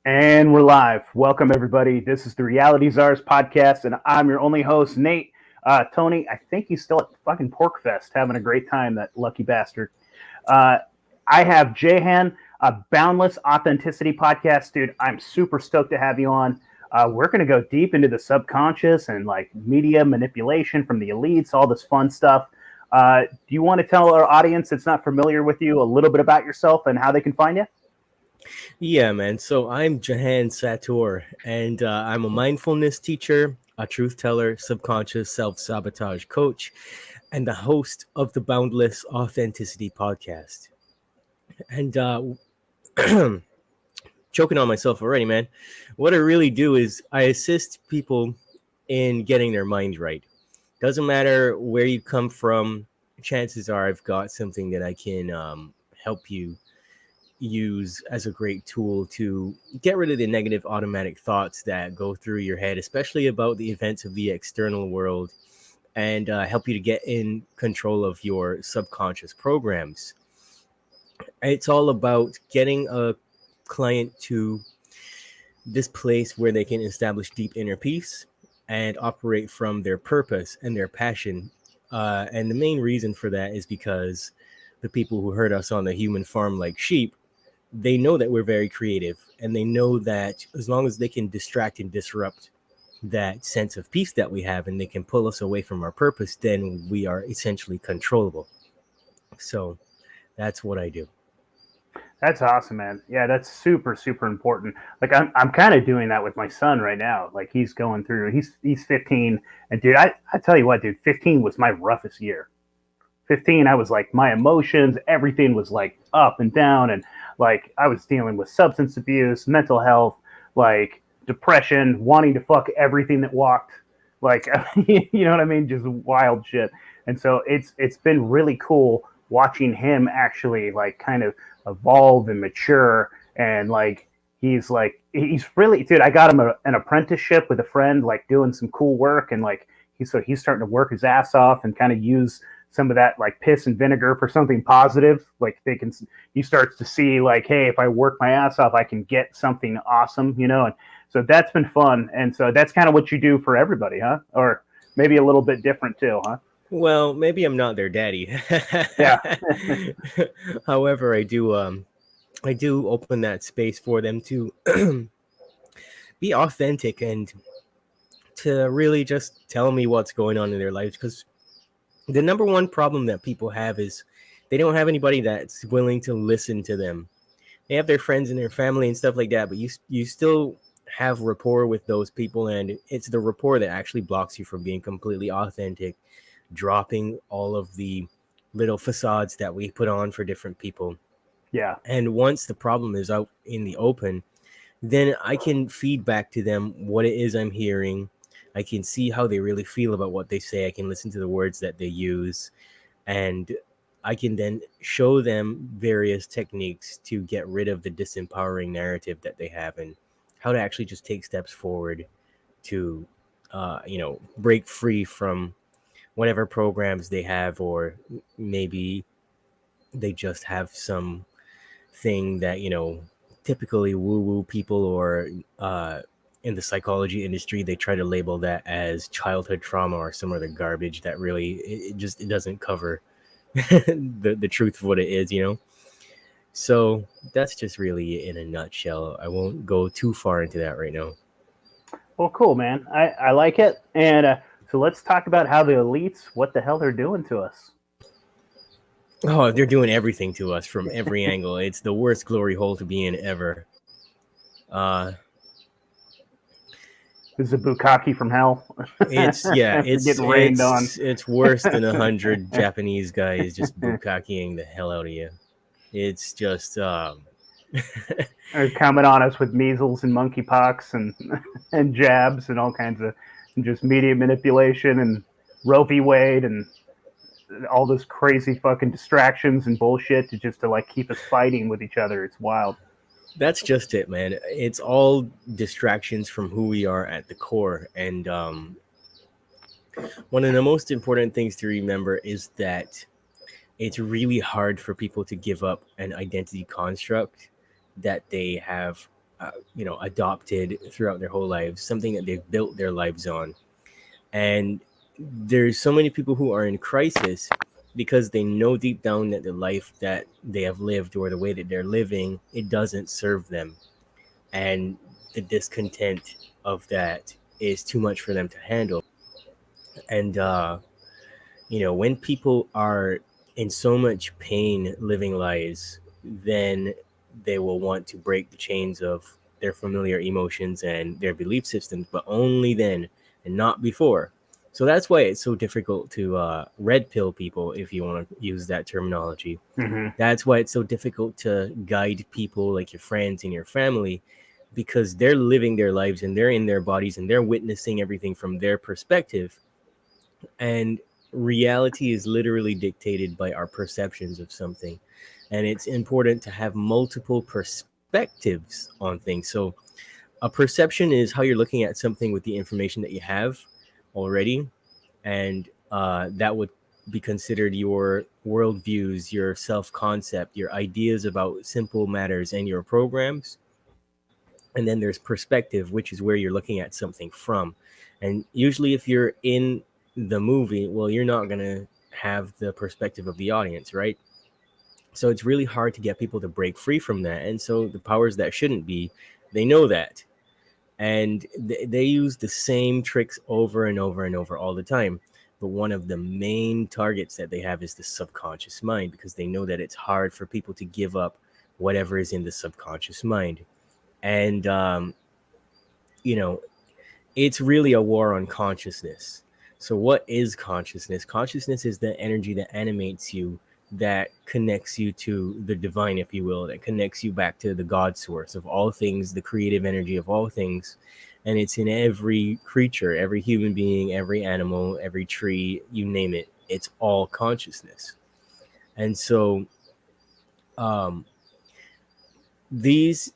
And we're live. Welcome, everybody. This is the Reality Czars podcast, and I'm your only host, Nate. Tony, I think he's still at fucking Pork Fest having a great time, that lucky bastard. I have Jahan, a Boundless Authenticity podcast. Dude, I'm super stoked to have you on. We're going to go deep into the subconscious and like media manipulation from the elites, all this fun stuff. Do you want to tell our audience that's not familiar with you a little bit about yourself and how they can find you? Yeah, man. So I'm Jahan Sator, and I'm a mindfulness teacher, a truth teller, subconscious self-sabotage coach, and the host of the Boundless Authenticity podcast. And choking on myself already, man. What I really do is I assist people in getting their mind right. Doesn't matter where you come from. Chances are I've got something that I can help you use as a great tool to get rid of the negative automatic thoughts that go through your head, especially about the events of the external world, and help you to get in control of your subconscious programs. It's all about getting a client to this place where they can establish deep inner peace and operate from their purpose and their passion. And the main reason for that is because the people who herd us on the human farm like sheep, they know that we're very creative, and they know that as long as they can distract and disrupt that sense of peace that we have, and they can pull us away from our purpose, then we are essentially controllable. So that's what I do. That's awesome, man. Yeah, that's super, super important. Like I'm kind of doing that with my son right now. Like he's going through, he's 15, and dude, I tell you what, dude, 15 was my roughest year. 15, I was like, my emotions, everything was like up and down, and like I was dealing with substance abuse, mental health, like depression, wanting to fuck everything that walked, like you know what I mean, just wild shit. And so it's been really cool watching him actually like kind of evolve and mature, and like he's really, dude, I got him an apprenticeship with a friend, like doing some cool work, and like he's starting to work his ass off and kind of use some of that like piss and vinegar for something positive. Like he starts to see like, hey, if I work my ass off, I can get something awesome, you know? And so that's been fun. And so that's kind of what you do for everybody, huh? Or maybe a little bit different too, huh? Well, maybe I'm not their daddy. Yeah. However, I do open that space for them to be authentic and to really just tell me what's going on in their lives, because the number one problem that people have is they don't have anybody that's willing to listen to them. They have their friends and their family and stuff like that, but you still have rapport with those people, and it's the rapport that actually blocks you from being completely authentic, dropping all of the little facades that we put on for different people. Yeah. And once the problem is out in the open, then I can feed back to them what it is I'm hearing. I can see how they really feel about what they say. I can listen to the words that they use, and I can then show them various techniques to get rid of the disempowering narrative that they have, and how to actually just take steps forward to, break free from whatever programs they have, or maybe they just have some thing that, typically woo-woo people or in the psychology industry, they try to label that as childhood trauma or some other garbage that really it doesn't cover the truth of what it is, So that's just really in a nutshell. I won't go too far into that right now. Well, cool, man. I like it. And so let's talk about how the elites, what the hell they're doing to us. Oh, they're doing everything to us from every angle. It's the worst glory hole to be in ever. This is a bukkake from hell. It's getting rained on. It's worse than 100 Japanese guys just bukkakeing the hell out of you. It's just They're coming on us with measles and monkeypox and jabs and all kinds of just media manipulation and Roe v. Wade and all those crazy fucking distractions and bullshit to like keep us fighting with each other. It's wild. That's just it, man. It's all distractions from who we are at the core. And one of the most important things to remember is that it's really hard for people to give up an identity construct that they have, adopted throughout their whole lives, something that they've built their lives on. And there's so many people who are in crisis because they know deep down that the life that they have lived or the way that they're living, it doesn't serve them. And the discontent of that is too much for them to handle. And when people are in so much pain living lives, then they will want to break the chains of their familiar emotions and their belief systems, but only then and not before. So that's why it's so difficult to red pill people, if you want to use that terminology. Mm-hmm. That's why it's so difficult to guide people like your friends and your family, because they're living their lives and they're in their bodies and they're witnessing everything from their perspective. And reality is literally dictated by our perceptions of something. And it's important to have multiple perspectives on things. So a perception is how you're looking at something with the information that you have already. And that would be considered your worldviews, your self concept, your ideas about simple matters, and your programs. And then there's perspective, which is where you're looking at something from. And usually if you're in the movie, well, you're not going to have the perspective of the audience, right? So it's really hard to get people to break free from that. And so the powers that shouldn't be, they know that. And they use the same tricks over and over and over all the time. But one of the main targets that they have is the subconscious mind, because they know that it's hard for people to give up whatever is in the subconscious mind. And you know it's really a war on consciousness. So what is consciousness? Consciousness is the energy that animates you, that connects you to the divine, if you will, that connects you back to the God source of all things, the creative energy of all things. And it's in every creature, every human being, every animal, every tree, you name it. It's all consciousness. And so um, these,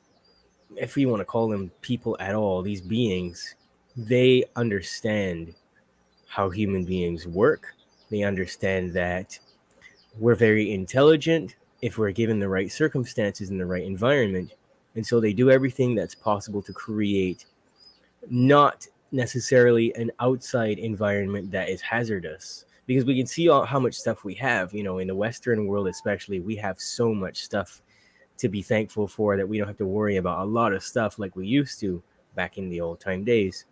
if you want to call them people at all, these beings, they understand how human beings work. They understand that we're very intelligent if we're given the right circumstances and the right environment. And so they do everything that's possible to create not necessarily an outside environment that is hazardous. Because we can see how much stuff we have, in the Western world, especially, we have so much stuff to be thankful for that we don't have to worry about a lot of stuff like we used to back in the old time days.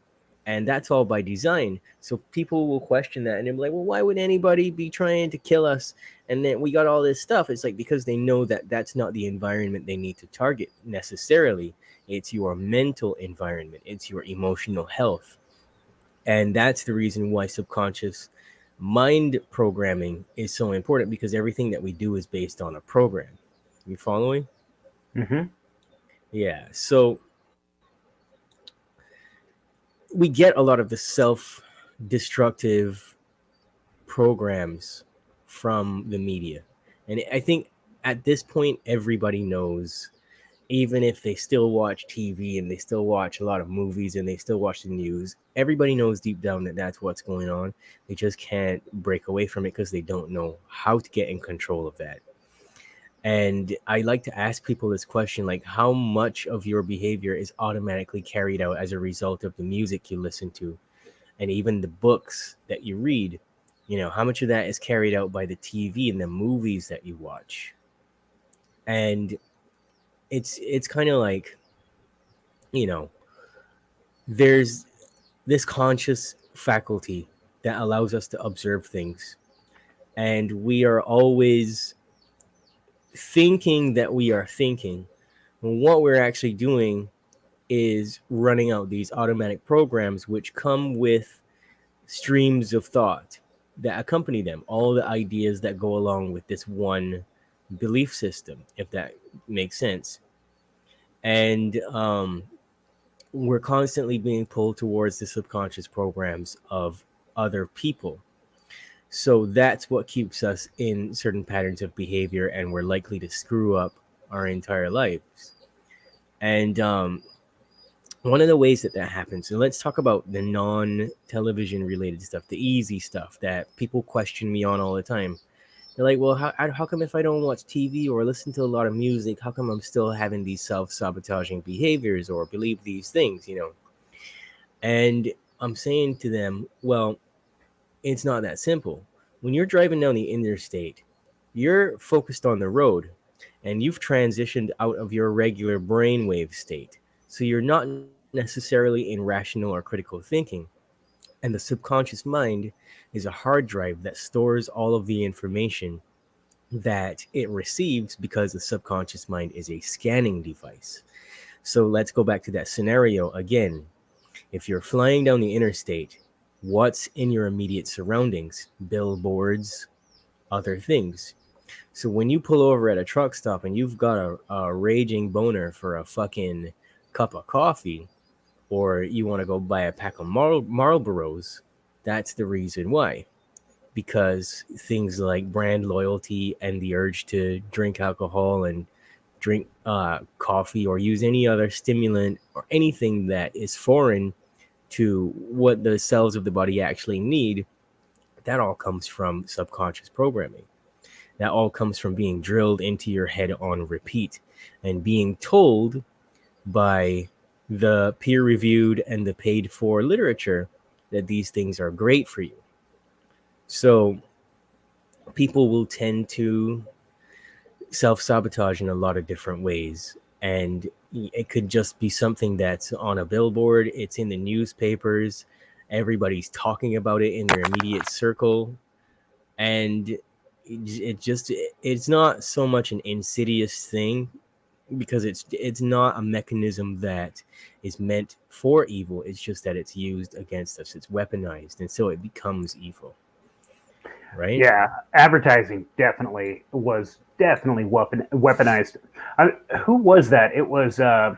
And that's all by design. So people will question that and they're like, well, why would anybody be trying to kill us? And then we got all this stuff. It's like, because they know that that's not the environment they need to target necessarily. It's your mental environment, it's your emotional health. And that's the reason why subconscious mind programming is so important, because everything that we do is based on a program. You following? Mm-hmm. Yeah. So we get a lot of the self destructive programs from the media. And I think at this point, everybody knows, even if they still watch TV and they still watch a lot of movies and they still watch the news, everybody knows deep down that that's what's going on. They just can't break away from it because they don't know how to get in control of that. And I like to ask people this question, like, how much of your behavior is automatically carried out as a result of the music you listen to and even the books that you read? How much of that is carried out by the TV and the movies that you watch? And it's kind of like, you know, there's this conscious faculty that allows us to observe things. And we are always thinking that we are thinking. What we're actually doing is running out these automatic programs which come with streams of thought that accompany them, all the ideas that go along with this one belief system, if that makes sense. And we're constantly being pulled towards the subconscious programs of other people. So that's what keeps us in certain patterns of behavior, and we're likely to screw up our entire lives. And one of the ways that happens, and let's talk about the non-television related stuff, the easy stuff that people question me on all the time. They're like, well, how come if I don't watch TV or listen to a lot of music, how come I'm still having these self-sabotaging behaviors or believe these things, you know? And I'm saying to them, well, it's not that simple. When you're driving down the interstate, you're focused on the road and you've transitioned out of your regular brainwave state. So you're not necessarily in rational or critical thinking. And the subconscious mind is a hard drive that stores all of the information that it receives because the subconscious mind is a scanning device. So let's go back to that scenario again. If you're flying down the interstate, what's in your immediate surroundings? Billboards, other things. So when you pull over at a truck stop and you've got a raging boner for a fucking cup of coffee, or you want to go buy a pack of Marlboros, that's the reason why. Because things like brand loyalty and the urge to drink alcohol and drink coffee or use any other stimulant or anything that is foreign to what the cells of the body actually need, that all comes from subconscious programming. That all comes from being drilled into your head on repeat and being told by the peer reviewed and the paid for literature that these things are great for you. So people will tend to self sabotage in a lot of different ways. And it could just be something that's on a billboard, it's in the newspapers, everybody's talking about it in their immediate circle. And it's not so much an insidious thing because it's not a mechanism that is meant for evil. It's just that it's used against us. It's weaponized, and so it becomes evil. Right? Yeah, advertising definitely weaponized. Who was that? It was who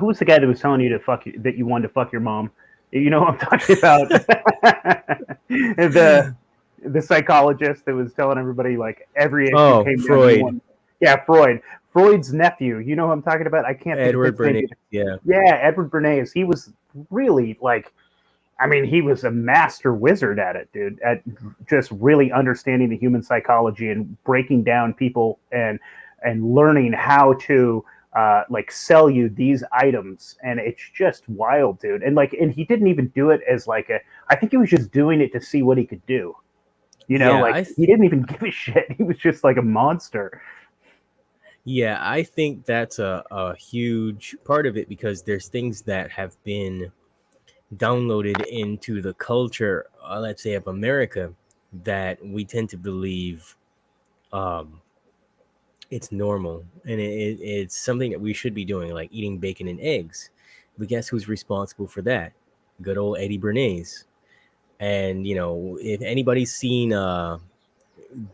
was the guy that was telling you to fuck you, that you wanted to fuck your mom? You know what I'm talking about? The psychologist that was telling everybody like every issue Oh, came down to Freud. one. Yeah, Freud. Freud's nephew. You know what I'm talking about? I can't think of Edward his name. Bernays. Yeah. Yeah, Edward Bernays. He was really like, I mean, he was a master wizard at it, dude, at just really understanding the human psychology and breaking down people and learning how to like sell you these items. And it's just wild, dude. And like, and he didn't even do it as like a, I think he was just doing it to see what he could do. You know, Yeah, like he didn't even give a shit. He was just like a monster. yeah, I think that's a huge part of it because there's things that have been downloaded into the culture, let's say, of America, that we tend to believe um, it's normal and it's something that we should be doing, like eating bacon and eggs. But guess who's responsible for that? Good old Eddie Bernays. And you know, if anybody's seen How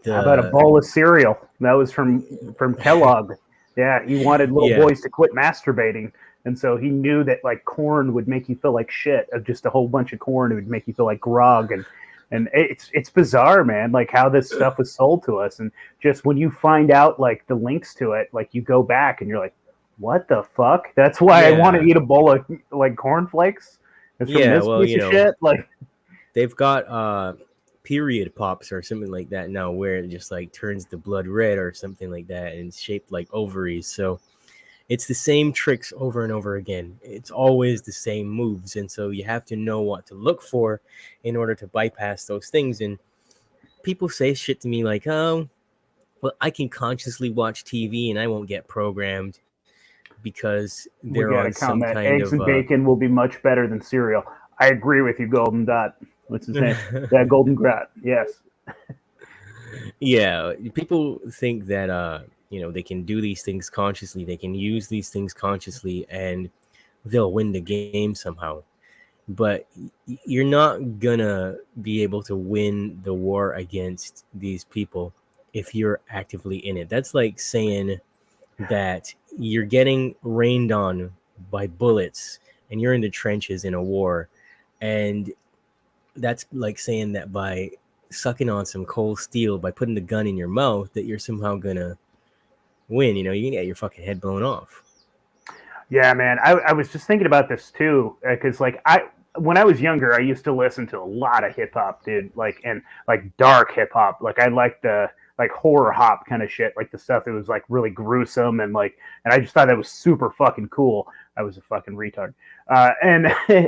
about a the bowl of cereal? That was from Kellogg. Yeah, he wanted little yeah, boys to quit masturbating, and so he knew that like corn would make you feel like shit. Of just a whole bunch of corn, it would make you feel like grog, and it's bizarre, man. Like how this stuff was sold to us, and just when you find out like the links to it, like you go back and you're like, what the fuck? That's why I want to yeah, eat a bowl of like cornflakes. It's from yeah. this Well, piece you of know, shit. Like, they've got period pops or something like that now, where it just like turns the blood red or something like that, and it's shaped like ovaries. So it's the same tricks over and over again. It's always the same moves, and so you have to know what to look for in order to bypass those things. And people say shit to me like, "Oh, well, I can consciously watch TV and I won't get programmed because they're we on got to some comment. kind Eggs of and bacon will be much better than cereal. I agree with you, Golden Dot. What's his name? That Golden Grat. Yes. yeah, people think that you know, they can do these things consciously, they can use these things consciously, and they'll win the game somehow. But you're not gonna be able to win the war against these people if you're actively in it. That's like saying that you're getting rained on by bullets and you're in the trenches in a war, and that's like saying that by sucking on some cold steel, by putting the gun in your mouth, that you're somehow gonna win. You know, you can get your fucking head blown off. Yeah, man. I was just thinking about this too, because like when I was younger, I used to listen to a lot of hip hop, dude. Like and like dark hip hop. Like I liked the like horror hop kind of shit, like the stuff that was like really gruesome and like, and I just thought that was super fucking cool. I was a fucking retard, and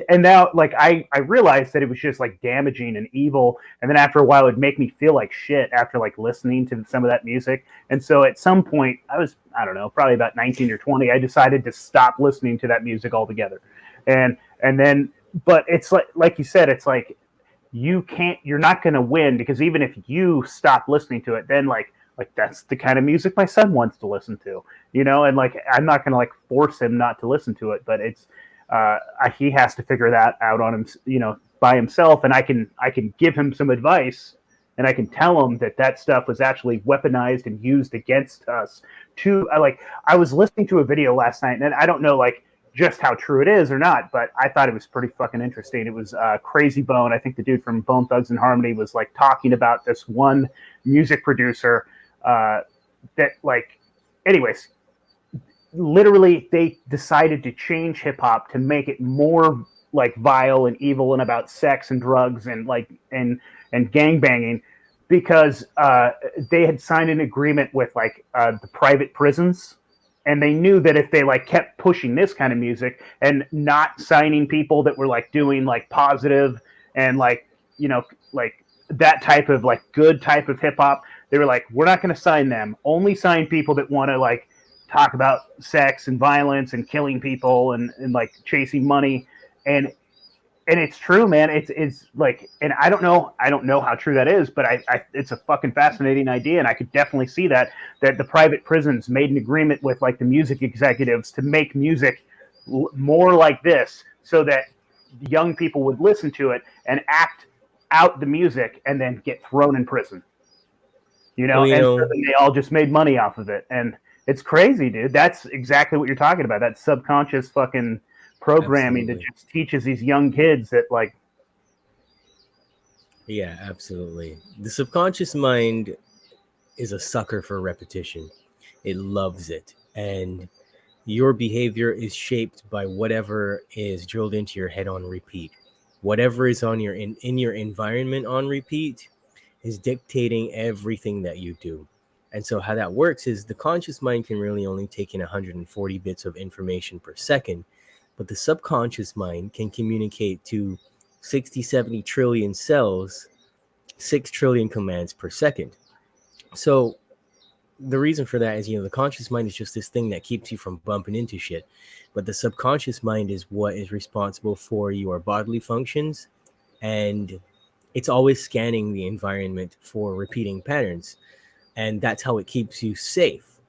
and now like I realized that it was just like damaging and evil, and then after a while it'd make me feel like shit after like listening to some of that music. And so at some point, I don't know, probably about 19 or 20, I decided to stop listening to that music altogether. And then, but it's like you said, it's like you're not going to win, because even if you stop listening to it, then like that's the kind of music my son wants to listen to, you know, and like I'm not going to like force him not to listen to it, but it's he has to figure that out on him, you know, by himself, and I can give him some advice, and I can tell him that that stuff was actually weaponized and used against us. I was listening to a video last night, and I don't know like just how true it is or not, but I thought it was pretty fucking interesting. It was Crazy Bone. I think the dude from Bone Thugs and Harmony was like talking about this one music producer that like, anyways, literally they decided to change hip hop to make it more like vile and evil and about sex and drugs and like and gang banging, because they had signed an agreement with like the private prisons, and they knew that if they like kept pushing this kind of music and not signing people that were like doing like positive and like, you know, like that type of like good type of hip hop, they were like, we're not going to sign them, only sign people that want to like talk about sex and violence and killing people and like chasing money. And it's true, man. It's like, and I don't know how true that is, but I it's a fucking fascinating idea, and I could definitely see that the private prisons made an agreement with like the music executives to make music more like this, so that young people would listen to it and act out the music and then get thrown in prison. You know, Well, you and so know, then they all just made money off of it, and it's crazy, dude. That's exactly what you're talking about. That subconscious fucking programming that absolutely. just teaches these young kids that like. Yeah, absolutely. The subconscious mind is a sucker for repetition. It loves it. And your behavior is shaped by whatever is drilled into your head on repeat. Whatever is on in your environment on repeat is dictating everything that you do. And so how that works is the conscious mind can really only take in 140 bits of information per second, but the subconscious mind can communicate to 60, 70 trillion cells, 6 trillion commands per second. So the reason for that is, you know, the conscious mind is just this thing that keeps you from bumping into shit, but the subconscious mind is what is responsible for your bodily functions, and it's always scanning the environment for repeating patterns, and that's how it keeps you safe.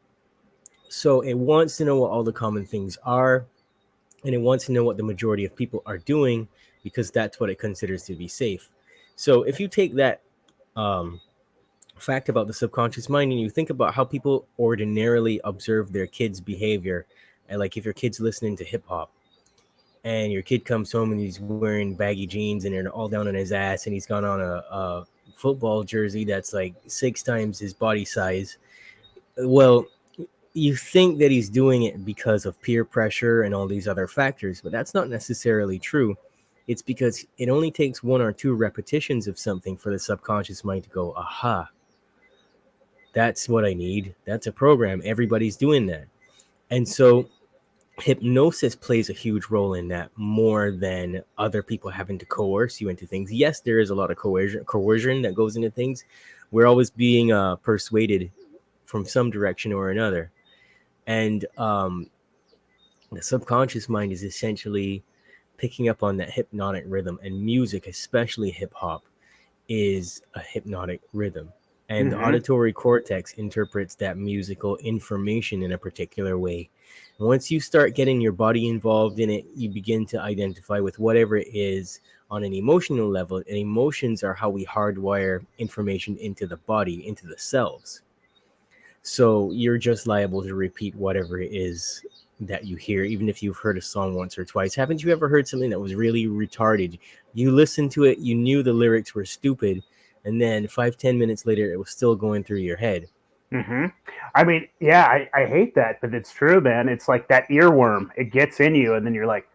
So it wants to know what all the common things are, and it wants to know what the majority of people are doing, because that's what it considers to be safe. So if you take that um, fact about the subconscious mind and you think about how people ordinarily observe their kids' behavior, and like if your kid's listening to hip hop and your kid comes home and he's wearing baggy jeans and they're all down on his ass and he's got on a football jersey that's like 6 times his body size, well, you think that he's doing it because of peer pressure and all these other factors, but that's not necessarily true. It's because it only takes 1 or 2 repetitions of something for the subconscious mind to go, aha, that's what I need. That's a program. Everybody's doing that. And so hypnosis plays a huge role in that, more than other people having to coerce you into things. Yes, there is a lot of coercion that goes into things. We're always being persuaded from some direction or another. And the subconscious mind is essentially picking up on that hypnotic rhythm, and music, especially hip hop, is a hypnotic rhythm. And the Mm-hmm. auditory cortex interprets that musical information in a particular way. Once you start getting your body involved in it, you begin to identify with whatever it is on an emotional level. And emotions are how we hardwire information into the body, into the cells. So you're just liable to repeat whatever it is that you hear, even if you've heard a song once or twice. Haven't you ever heard something that was really retarded? You listened to it, you knew the lyrics were stupid, and then 5-10 minutes later, it was still going through your head. Hmm. I mean, yeah, I hate that, but it's true, man. It's like that earworm. It gets in you, and then you're like,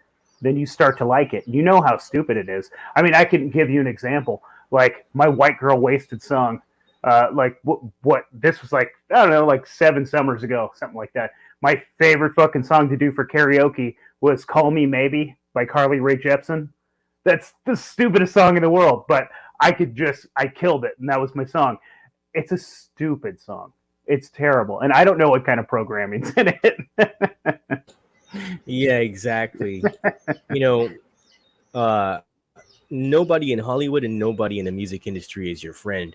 then you start to like it. You know how stupid it is. I mean, I can give you an example. Like my White Girl Wasted song. Like what this was like, I don't know, like 7 summers ago, something like that. My favorite fucking song to do for karaoke was "Call Me Maybe" by Carly Rae Jepsen. That's the stupidest song in the world, but I killed it, and that was my song. It's a stupid song. It's terrible, and I don't know what kind of programming's in it. Yeah, exactly. You know, nobody in Hollywood and nobody in the music industry is your friend.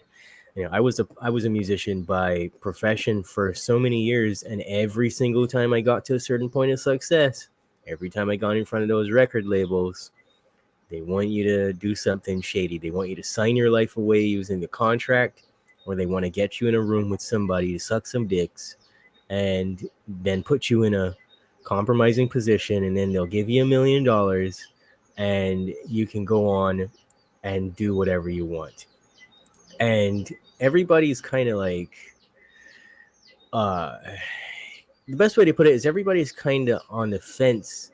I was a musician by profession for so many years, and every single time I got to a certain point of success, every time I got in front of those record labels, they want you to do something shady. They want you to sign your life away using the contract, or they want to get you in a room with somebody to suck some dicks and then put you in a compromising position, and then they'll give you $1 million and you can go on and do whatever you want. And everybody's kind of like, uh the best way to put it is everybody's kind of on the fence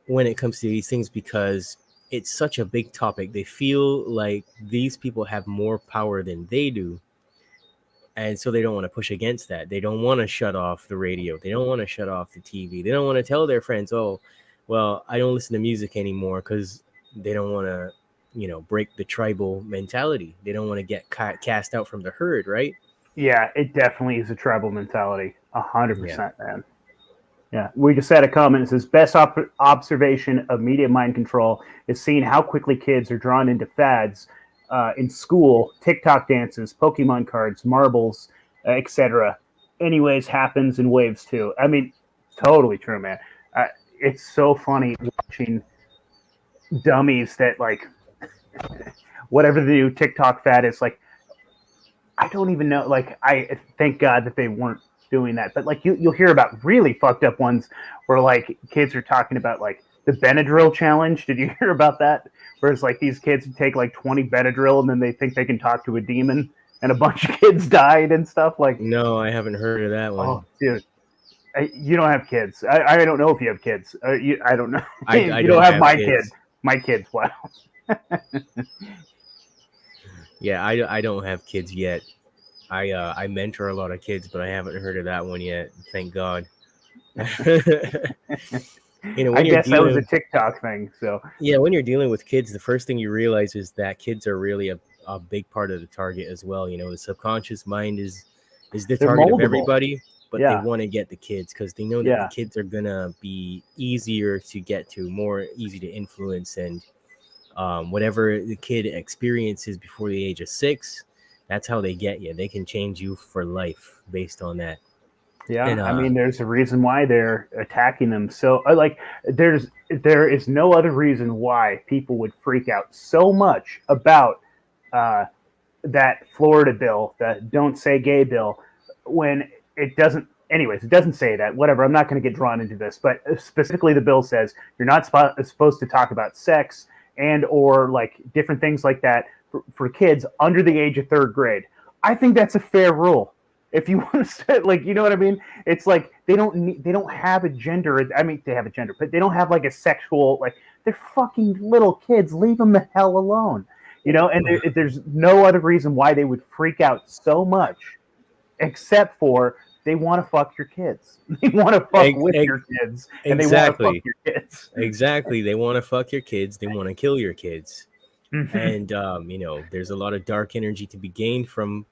when it comes to these things, because it's such a big topic. They feel like these people have more power than they do, and so they don't want to push against that. They don't want to shut off the radio, they don't want to shut off the TV, they don't want to tell their friends, oh, well, I don't listen to music anymore, because they don't want to, break the tribal mentality. They don't want to get cast out from the herd, right? Yeah, it definitely is a tribal mentality. A hundred Yeah. percent, man. Yeah, we just had a comment. It says best observation of media mind control is seeing how quickly kids are drawn into fads in school, TikTok dances, Pokemon cards, marbles, etc. Anyways, happens in waves too. I mean, totally true, man. It's so funny watching dummies that like whatever the new TikTok fad is. Like, I don't even know. Like, I thank God that they weren't doing that. But like, you'll hear about really fucked up ones where like kids are talking about like the Benadryl challenge. Did you hear about that? Where it's like these kids take like 20 Benadryl and then they think they can talk to a demon, and a bunch of kids died and stuff. Like, No, I haven't heard of that one. oh, dude. You don't have kids. I don't know if you have kids. I don't know. I You don't don't have have my kid. kids. My kids. Wow. Yeah, I don't have kids yet. I mentor a lot of kids, but I haven't heard of that one yet. Thank God. I When you're guess that was a dealing, TikTok thing. So yeah, when you're dealing with kids, the first thing you realize is that kids are really a big part of the target as well. The subconscious mind is the they're target of moldable. everybody, but they Yeah. want to get the kids because they know that the Yeah. kids are gonna be easier to get to, more easy to influence, and whatever the kid experiences before the age of 6, that's how they get you. They can change you for life based on that. Yeah, And I mean, there's a reason why they're attacking them. So, like, there is no other reason why people would freak out so much about uh, that Florida bill, that "Don't Say Gay" bill, when it doesn't. Anyways, it doesn't say that. Whatever. I'm not going to get drawn into this, but specifically, the bill says you're not supposed to talk about sex and or like different things like that for kids under the age of third grade. I think that's a fair rule. If you want to start, like, you know what I mean? It's like they don't have a gender. I mean, they have a gender, but they don't have like a sexual, like, they're fucking little kids. Leave them the hell alone. And there's no other reason why they would freak out so much, except for they want to fuck your kids. They want to fuck with your kids, and they want to fuck exactly, your kids. exactly, they want to fuck your kids. They want to kill your kids. Mhm. And there's a lot of dark energy to be gained from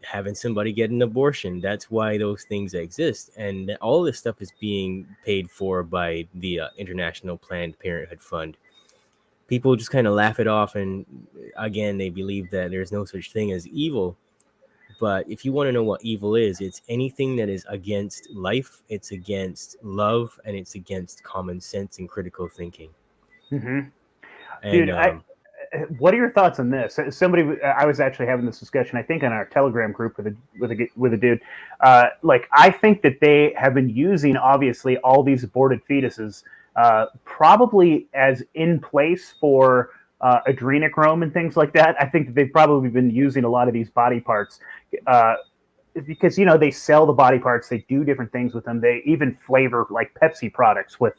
having somebody get an abortion. That's why those things exist, and all this stuff is being paid for by the International Planned Parenthood Fund. People just kind of laugh it off, and again, they believe that there's no such thing as evil. But if you want to know what evil is, it's anything that is against life, it's against love, and it's against common sense and critical thinking. Mhm. And Dude, what are your thoughts on this? Somebody, I was actually having this discussion, I think, on our Telegram group with a dude. Like, I think that they have been using obviously all these aborted fetuses, probably as in place for adrenochrome and things like that. I think that they've probably been using a lot of these body parts. Because they sell the body parts, they do different things with them. They even flavor like Pepsi products with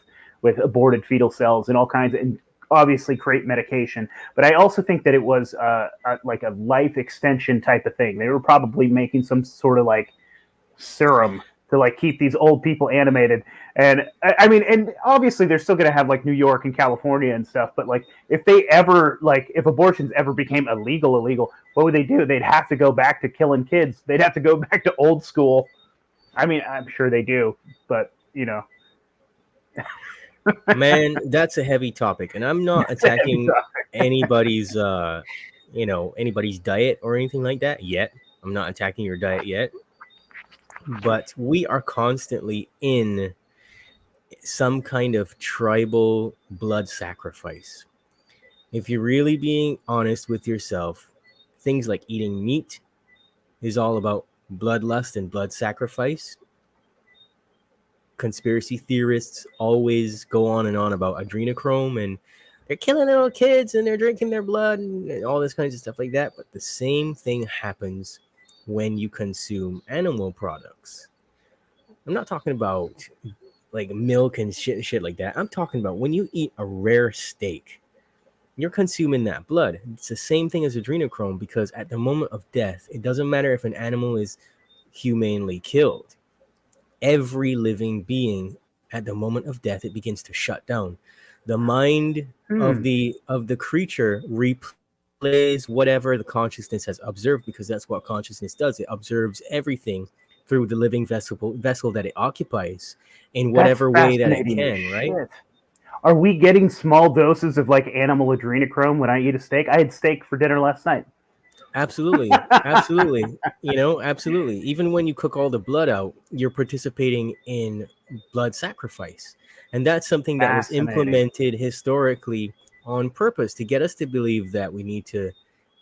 aborted fetal cells and all kinds of, and obviously create medication. But I also think that it was like a life extension type of thing. They were probably making some sort of like serum to like keep these old people animated. And I mean, and obviously they're still going to have like New York and California and stuff. But like, if they ever, like, if abortions ever became illegal, what would they do? They'd have to go back to killing kids. They'd have to go back to old school. I mean, I'm sure they do, but Man, that's a heavy topic, and I'm not attacking anybody's anybody's diet or anything like that yet. I'm not attacking your diet yet, but we are constantly in some kind of tribal blood sacrifice. If you're really being honest with yourself, things like eating meat is all about bloodlust and blood sacrifice. Conspiracy theorists always go on and on about adrenochrome and they're killing little kids and they're drinking their blood and all this kinds of stuff like that. But the same thing happens when you consume animal products. I'm not talking about like milk and shit like that. I'm talking about when you eat a rare steak, you're consuming that blood. It's the same thing as adrenochrome, because at the moment of death, it doesn't matter if an animal is humanely killed. Every living being, at the moment of death, it begins to shut down. The mind of the creature replays whatever the consciousness has observed, because that's what consciousness does. It observes everything through the living vessel that it occupies in whatever way that it can, right? Shit. Are we getting small doses of like animal adrenochrome when I eat a steak? I had steak for dinner last night. Absolutely. Absolutely. Absolutely. Even when you cook all the blood out, you're participating in blood sacrifice. And that's something that was implemented historically on purpose to get us to believe that we need to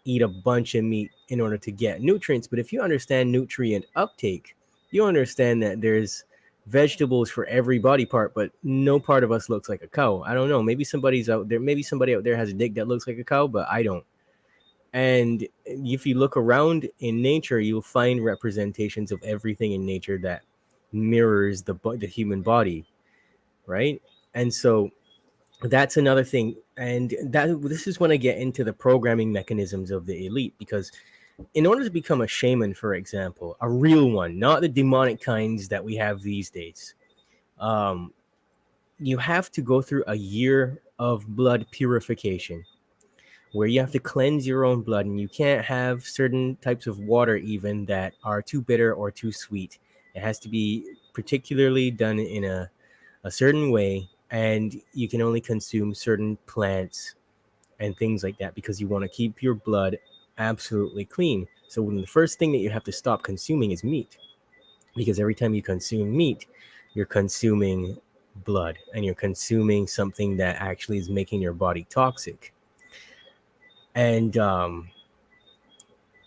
eat a bunch of meat in order to get nutrients. But if you understand nutrient uptake, you understand that there's vegetables for every body part, but no part of us looks like a cow. I don't know. Maybe somebody out there has a dick that looks like a cow, but I don't. And if you look around in nature, you'll find representations of everything in nature that mirrors the human body, right? And so that's another thing. And this is when I get into the programming mechanisms of the elite, because in order to become a shaman, for example, a real one, not the demonic kinds that we have these days, you have to go through a year of blood purification, where you have to cleanse your own blood, and you can't have certain types of water even that are too bitter or too sweet. It has to be particularly done in a certain way, and you can only consume certain plants and things like that because you want to keep your blood absolutely clean. So the first thing that you have to stop consuming is meat, because every time you consume meat, you're consuming blood, and you're consuming something that actually is making your body toxic. And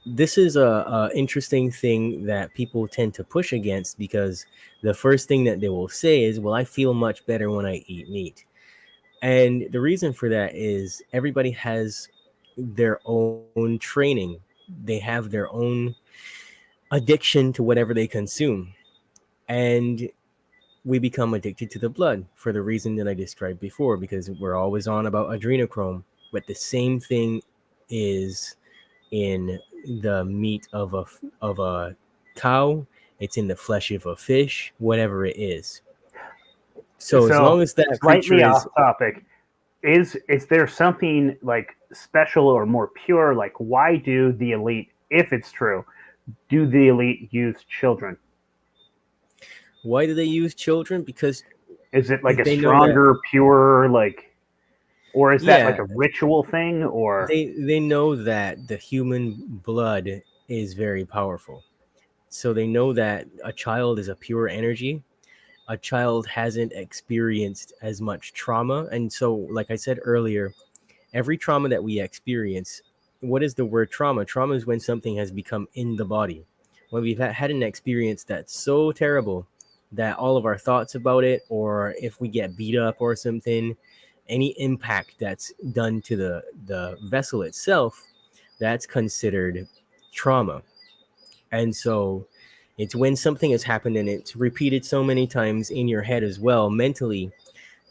this is a interesting thing that people tend to push against, because the first thing that they will say is, well, I feel much better when I eat meat. And the reason for that is everybody has their own training. They have their own addiction to whatever they consume. And we become addicted to the blood for the reason that I described before, because we're always on about adrenochrome. But the same thing is in the meat of a cow. It's in the flesh of a fish, whatever it is. So as long as that slightly off topic, is there something like special or more pure? Like, why do the elite, if it's true, do the elite use children? Why do they use children? Because is it like a stronger, pure, like, or is that like a ritual thing? Or they know that the human blood is very powerful. So they know that a child is a pure energy. A child hasn't experienced as much trauma. And so, like I said earlier, every trauma that we experience, what is the word trauma? Trauma is when something has become in the body. When we've had an experience that's so terrible that all of our thoughts about it, or if we get beat up or something, any impact that's done to the vessel itself, that's considered trauma. And so it's when something has happened and it's repeated so many times in your head as well mentally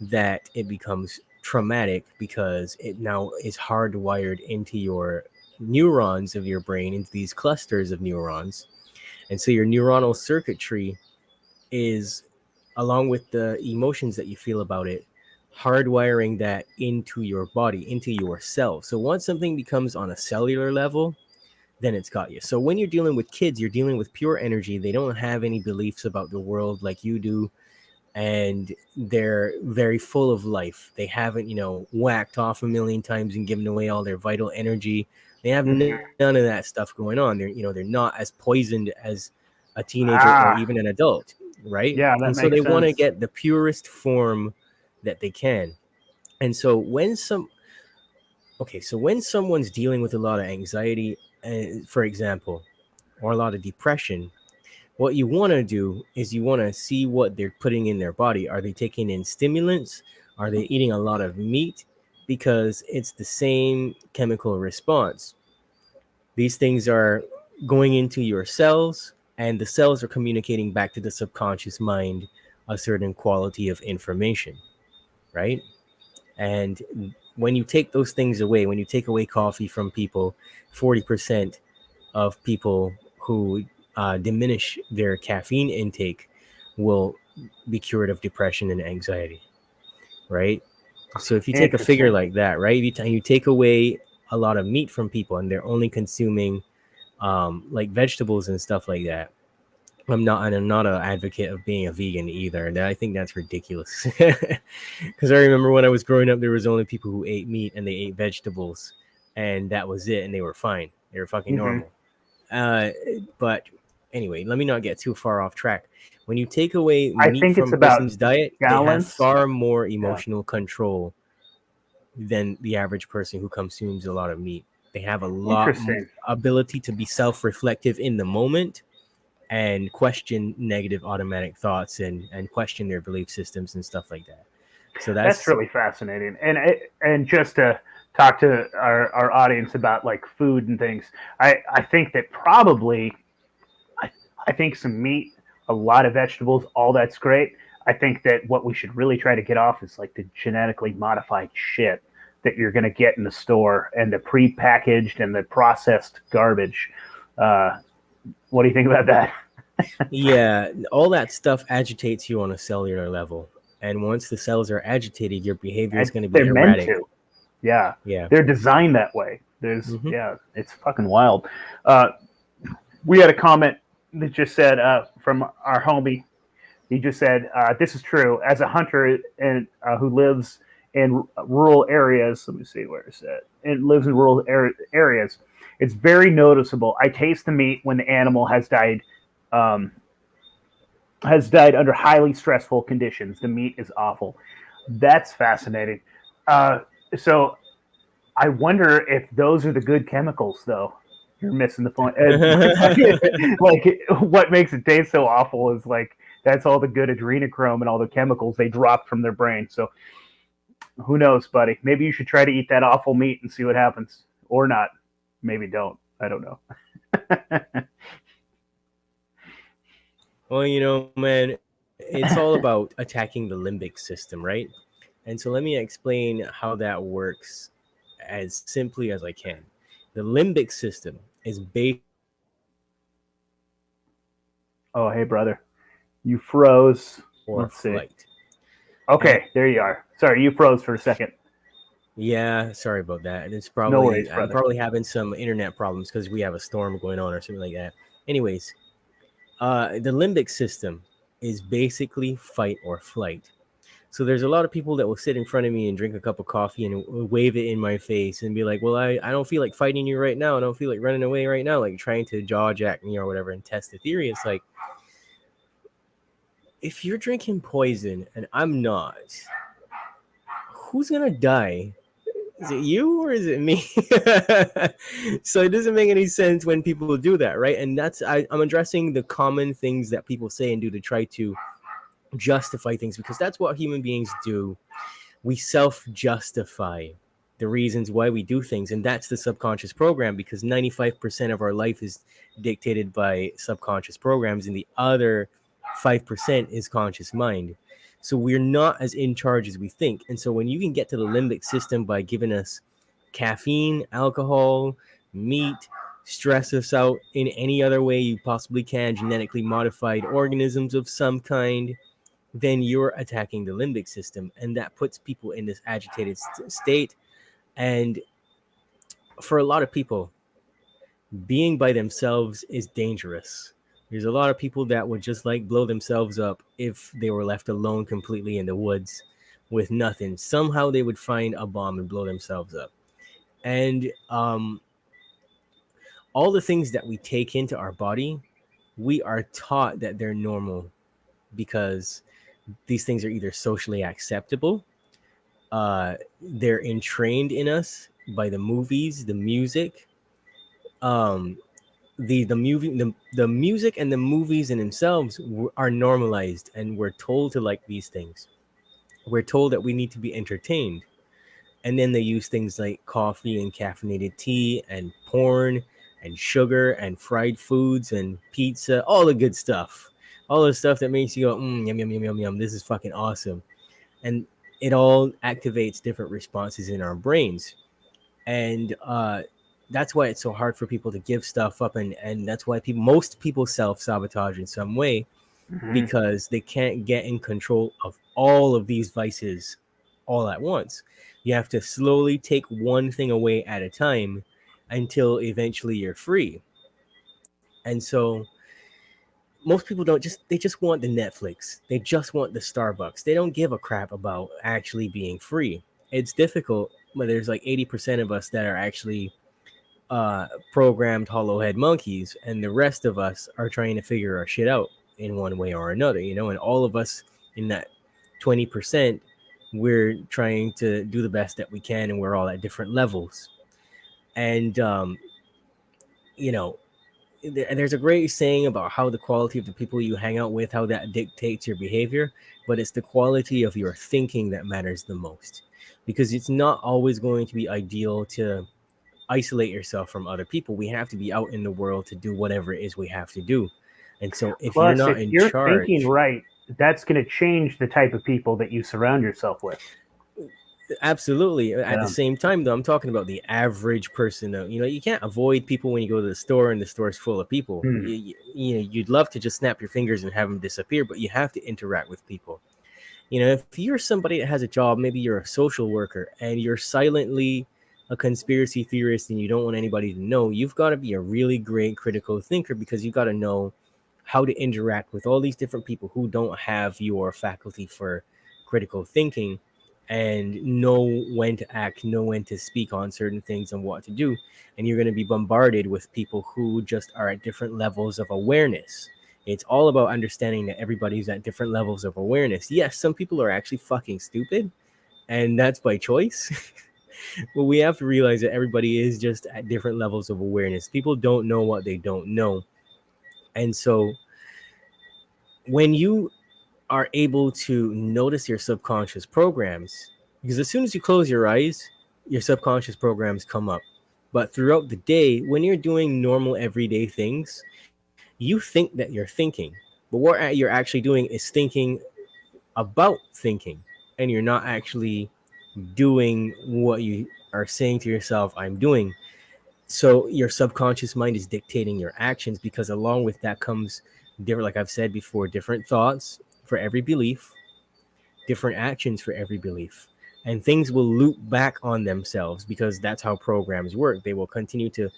that it becomes traumatic, because it now is hardwired into your neurons of your brain, into these clusters of neurons. And so your neuronal circuitry is, along with the emotions that you feel about it, hardwiring that into your body, into your cells. So once something becomes on a cellular level, then it's got you. So when you're dealing with kids, you're dealing with pure energy. They don't have any beliefs about the world like you do, and they're very full of life. They haven't, whacked off a million times and given away all their vital energy. They have Mhm. none of that stuff going on. They're not as poisoned as a teenager or Ah, even an adult, right? yeah, that And so makes they want to sense. get the purest form that they can. And so when someone's dealing with a lot of anxiety, for example, or a lot of depression, what you want to do is you want to see what they're putting in their body. Are they taking in stimulants? Are they eating a lot of meat? Because it's the same chemical response. These things are going into your cells, and the cells are communicating back to the subconscious mind a certain quality of information, right? And when you take those things away, when you take away coffee from people, 40% of people who diminish their caffeine intake will be cured of depression and anxiety, right? So if you take a figure Interesting. like that, right, you take away a lot of meat from people and they're only consuming like vegetables and stuff like that. I'm not an advocate of being a vegan either. And I think that's ridiculous. Because I remember when I was growing up, there was only people who ate meat and they ate vegetables, and that was it, and they were fine. They were fucking Hmm. normal. Uh, but anyway, let me not get too far off track. When you take away I meat think from it's a about person's diet, they have balance. far more Yeah. emotional control than the average person who consumes a lot of meat. They have a lot Interesting. ability to be self-reflective in the moment and question negative automatic thoughts and question their belief systems and stuff like that. So That's that's really fascinating. And just to talk to our audience about like food and things, I think that probably I, I think some meat, a lot of vegetables, all that's great. I think that what we should really try to get off is like the genetically modified shit that you're going to get in the store and the pre-packaged and the processed garbage. Uh, what do you think about that? Yeah, all that stuff agitates you on a cellular level. And once the cells are agitated, your behavior is And going to be they're meant erratic. to. Yeah, Yeah. they're designed that way. Hmm. Yeah, it's fucking wild. Uh, we had a comment that just said from our homie. He just said, "This is true. As a hunter and who lives in rural areas, let me see where it's at. It lives in rural areas. It's very noticeable. I taste the meat when the animal um, has died under highly stressful conditions. The meat is awful. That's fascinating. Uh, so I wonder if those are the good chemicals, though. You're missing the point. Like, what makes it taste so awful is like that's all the good adrenochrome and all the chemicals they dropped from their brain. So who knows, buddy? Maybe you should try to eat that awful meat and see what happens, or not. Maybe don't. I don't know. Well, man, it's all about attacking the limbic system, right? And so let me explain how that works as simply as I can. The limbic system is based Oh, hey, brother, you froze. or Let's see. flight. And Okay, there you are. Sorry, you froze for a second. yeah, sorry about that. No worries, I'm brother. probably having some internet problems because we have a storm going on or something like that. Anyways, the limbic system is basically fight or flight. So there's a lot of people that will sit in front of me and drink a cup of coffee and wave it in my face and be like, well, I don't feel like fighting you right now. I don't feel like running away right now, like trying to jaw jack me or whatever and test the theory. It's like, if you're drinking poison and I'm not, who's going to die Is it you or is it me? So it doesn't make any sense when people do that, right? And I'm addressing the common things that people say and do to try to justify things, because that's what human beings do. We self-justify the reasons why we do things, and that's the subconscious program, because 95% of our life is dictated by subconscious programs, and the other 5% is conscious mind. So we're not as in charge as we think. And so when you can get to the limbic system by giving us caffeine, alcohol, meat, stress us out in any other way you possibly can, genetically modified organisms of some kind, then you're attacking the limbic system, and that puts people in this agitated state. And for a lot of people, being by themselves is dangerous. There's a lot of people that would just like blow themselves up if they were left alone completely in the woods with nothing. Somehow they would find a bomb and blow themselves up. And all the things that we take into our body, we are taught that they're normal because these things are either socially acceptable, they're entrained in us by the movies, the music, um, the music and the movies in themselves are normalized, and we're told to like these things. We're told that we need to be entertained, and then they use things like coffee and caffeinated tea and porn and sugar and fried foods and pizza, all the good stuff, all the stuff that makes you go, yum yum yum yum yum. This is fucking awesome, and it all activates different responses in our brains. And that's why it's so hard for people to give stuff up, and that's why most people self-sabotage in some way, Mhm. because they can't get in control of all of these vices all at once. You have to slowly take one thing away at a time until eventually you're free. And so most people don't just they just want the Netflix. They just want the Starbucks. They don't give a crap about actually being free. It's difficult, but there's like 80% of us that are actually programmed hollow head monkeys, and the rest of us are trying to figure our shit out in one way or another, and all of us in that 20%, we're trying to do the best that we can, and we're all at different levels. And you know there's a great saying about how the quality of the people you hang out with, how that dictates your behavior, but it's the quality of your thinking that matters the most, because it's not always going to be ideal to isolate yourself from other people. We have to be out in the world to do whatever it is we have to do. And so if you're Plus, not if in you're thinking charge, right, that's going to change the type of people that you surround yourself with. absolutely. At the Yeah. same time, though, I'm talking about the average person. Though, you can't avoid people when you go to the store and the store's full of people. Hmm. You'd love to just snap your fingers and have them disappear, but you have to interact with people. If you're somebody that has a job, maybe you're a social worker and you're silently a conspiracy theorist and you don't want anybody to know, you've got to be a really great critical thinker, because you got to know how to interact with all these different people who don't have your faculty for critical thinking, and know when to act, know when to speak on certain things and what to do. And you're going to be bombarded with people who just are at different levels of awareness. It's all about understanding that everybody's at different levels of awareness. Yes, some people are actually fucking stupid, and that's by choice. But we have to realize that everybody is just at different levels of awareness. People don't know what they don't know. And so when you are able to notice your subconscious programs, because as soon as you close your eyes, your subconscious programs come up. But throughout the day, when you're doing normal everyday things, you think that you're thinking. But what you're actually doing is thinking about thinking, and you're not actually doing what you are saying to yourself, I'm doing. So your subconscious mind is dictating your actions, because along with that comes different, like I've said before, different thoughts for every belief, different actions for every belief. And things will loop back on themselves, because that's how programs work. They will continue to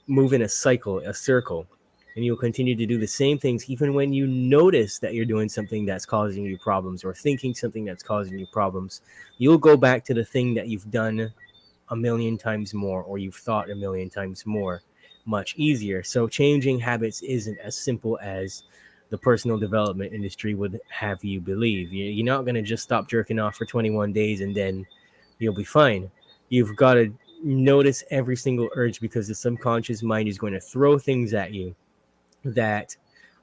move in a cycle, a circle, and you'll continue to do the same things even when you notice that you're doing something that's causing you problems, or thinking something that's causing you problems. You'll go back to the thing that you've done a million times more, or you've thought a million times more, much easier. So changing habits isn't as simple as the personal development industry would have you believe. You're not going to just stop jerking off for 21 days and then you'll be fine. You've got to notice every single urge, because the subconscious mind is going to throw things at you that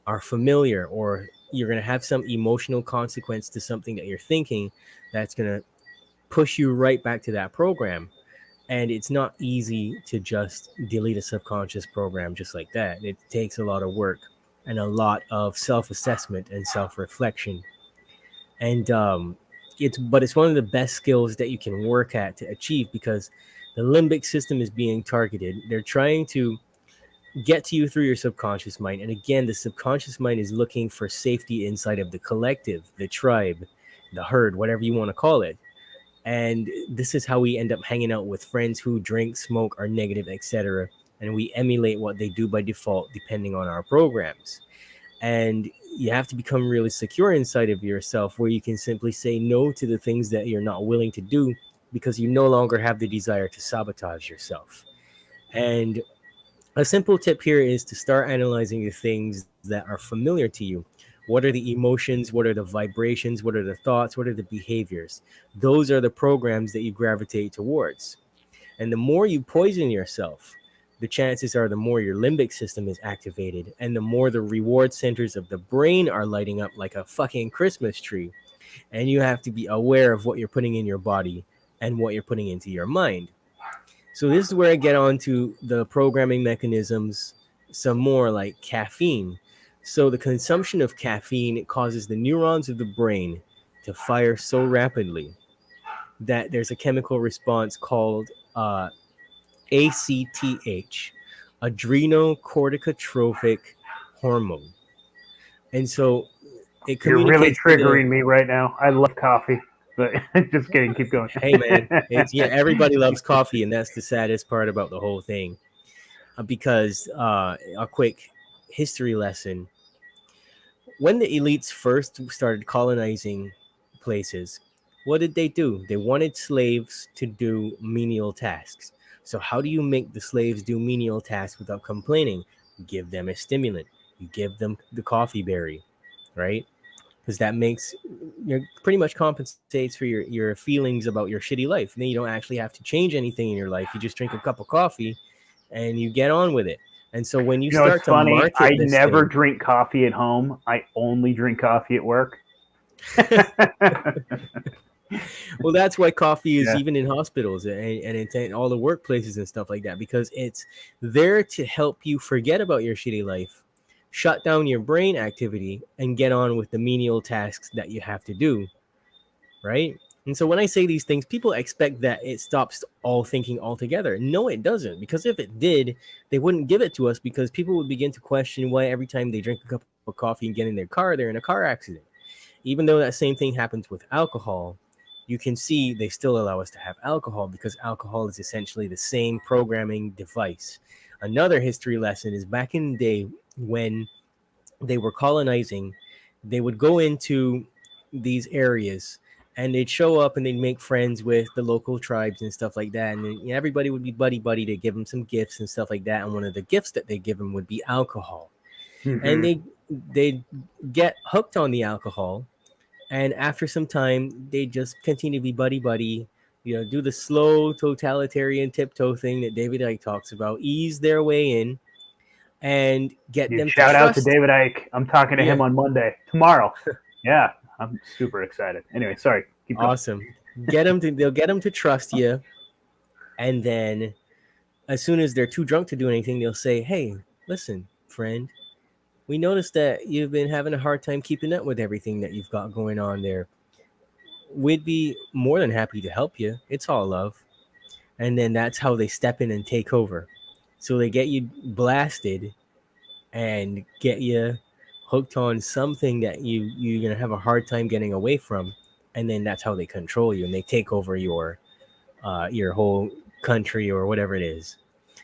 are familiar, or you're going to have some emotional consequence to something that you're thinking that's going to push you right back to that program. And it's not easy to just delete a subconscious program just like that. It takes a lot of work and a lot of self-assessment and self-reflection. And it's one of the best skills that you can work at to achieve, because the limbic system is being targeted. They're trying to get to you through your subconscious mind. And again, the subconscious mind is looking for safety inside of the collective, the tribe, the herd, whatever you want to call it. And this is how we end up hanging out with friends who drink, smoke, are negative, etc. And we emulate what they do by default, depending on our programs. And you have to become really secure inside of yourself, where you can simply say no to the things that you're not willing to do, because you no longer have the desire to sabotage yourself. And a simple tip here is to start analyzing the things that are familiar to you. What are the emotions? What are the vibrations? What are the thoughts? What are the behaviors? Those are the programs that you gravitate towards. And the more you poison yourself, the chances are the more your limbic system is activated, and the more the reward centers of the brain are lighting up like a fucking Christmas tree. And you have to be aware of what you're putting in your body and what you're putting into your mind. So this is where I get on to the programming mechanisms some more, like caffeine. So the consumption of caffeine causes the neurons of the brain to fire so rapidly that there's a chemical response called ACTH, adrenocorticotropic hormone. And so it You're really communicates to the, triggering me right now. I love coffee, but just kidding. Keep going. hey man, it's, yeah, everybody loves coffee, and that's the saddest part about the whole thing. Because a quick history lesson: when the elites first started colonizing places, what did they do? They wanted slaves to do menial tasks. So how do you make the slaves do menial tasks without complaining? You give them a stimulant. You give them the coffee berry, right? Because that makes, you know, pretty much compensates for your feelings about your shitty life. And then you don't actually have to change anything in your life. You just drink a cup of coffee and you get on with it. And so when you You know, it's start to funny. I market this never thing, drink coffee at home. I only drink coffee at work. well, that's why coffee is Yeah. even in hospitals and it's in all the workplaces and stuff like that, because it's there to help you forget about your shitty life, shut down your brain activity, and get on with the menial tasks that you have to do, right? And so when I say these things, people expect that it stops all thinking altogether. No, it doesn't, because if it did, they wouldn't give it to us, because people would begin to question why every time they drink a cup of coffee and get in their car, they're in a car accident. Even though that same thing happens with alcohol, you can see they still allow us to have alcohol, because alcohol is essentially the same programming device. Another history lesson is back in the day when they were colonizing, they would go into these areas and they'd show up and they'd make friends with the local tribes and stuff like that. And then, you know, everybody would be buddy buddy to give them some gifts and stuff like that. And one of the gifts that they give them would be alcohol. And Hmm. they'd get hooked on the alcohol, and after some time they just continue to be buddy buddy, you know, do the slow totalitarian tiptoe thing that David Icke talks about, ease their way in and get Dude, them to shout out to trust. David Icke. I'm talking to Yeah, him on Monday, tomorrow. Yeah, I'm super excited. Anyway, sorry. Keep going. awesome. They'll get them to trust you, and then as soon as they're too drunk to do anything, they'll say, hey, listen, friend, we noticed that you've been having a hard time keeping up with everything that you've got going on there. We'd be more than happy to help you. It's all love. And then that's how they step in and take over. So they get you blasted and get you hooked on something that you're gonna have a hard time getting away from, and then that's how they control you and they take over your whole country or whatever it is.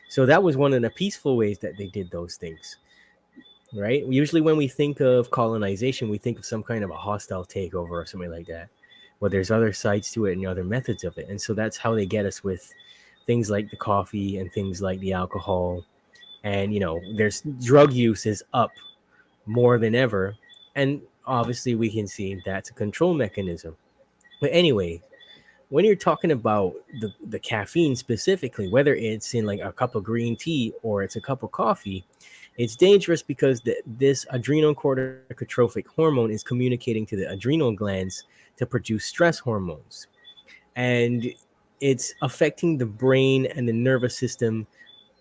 So that was one of the peaceful ways that they did those things, right? Usually when we think of colonization, we think of some kind of a hostile takeover or something like that. But there's other sides to it and other methods of it. And so that's how they get us with things like the coffee and things like the alcohol. And, you know, there's drug use is up more than ever. And obviously we can see that's a control mechanism. But anyway, when you're talking about the caffeine specifically, whether it's in like a cup of green tea or it's a cup of coffee, it's dangerous because this adrenal corticotrophic hormone is communicating to the adrenal glands to produce stress hormones. And it's affecting the brain and the nervous system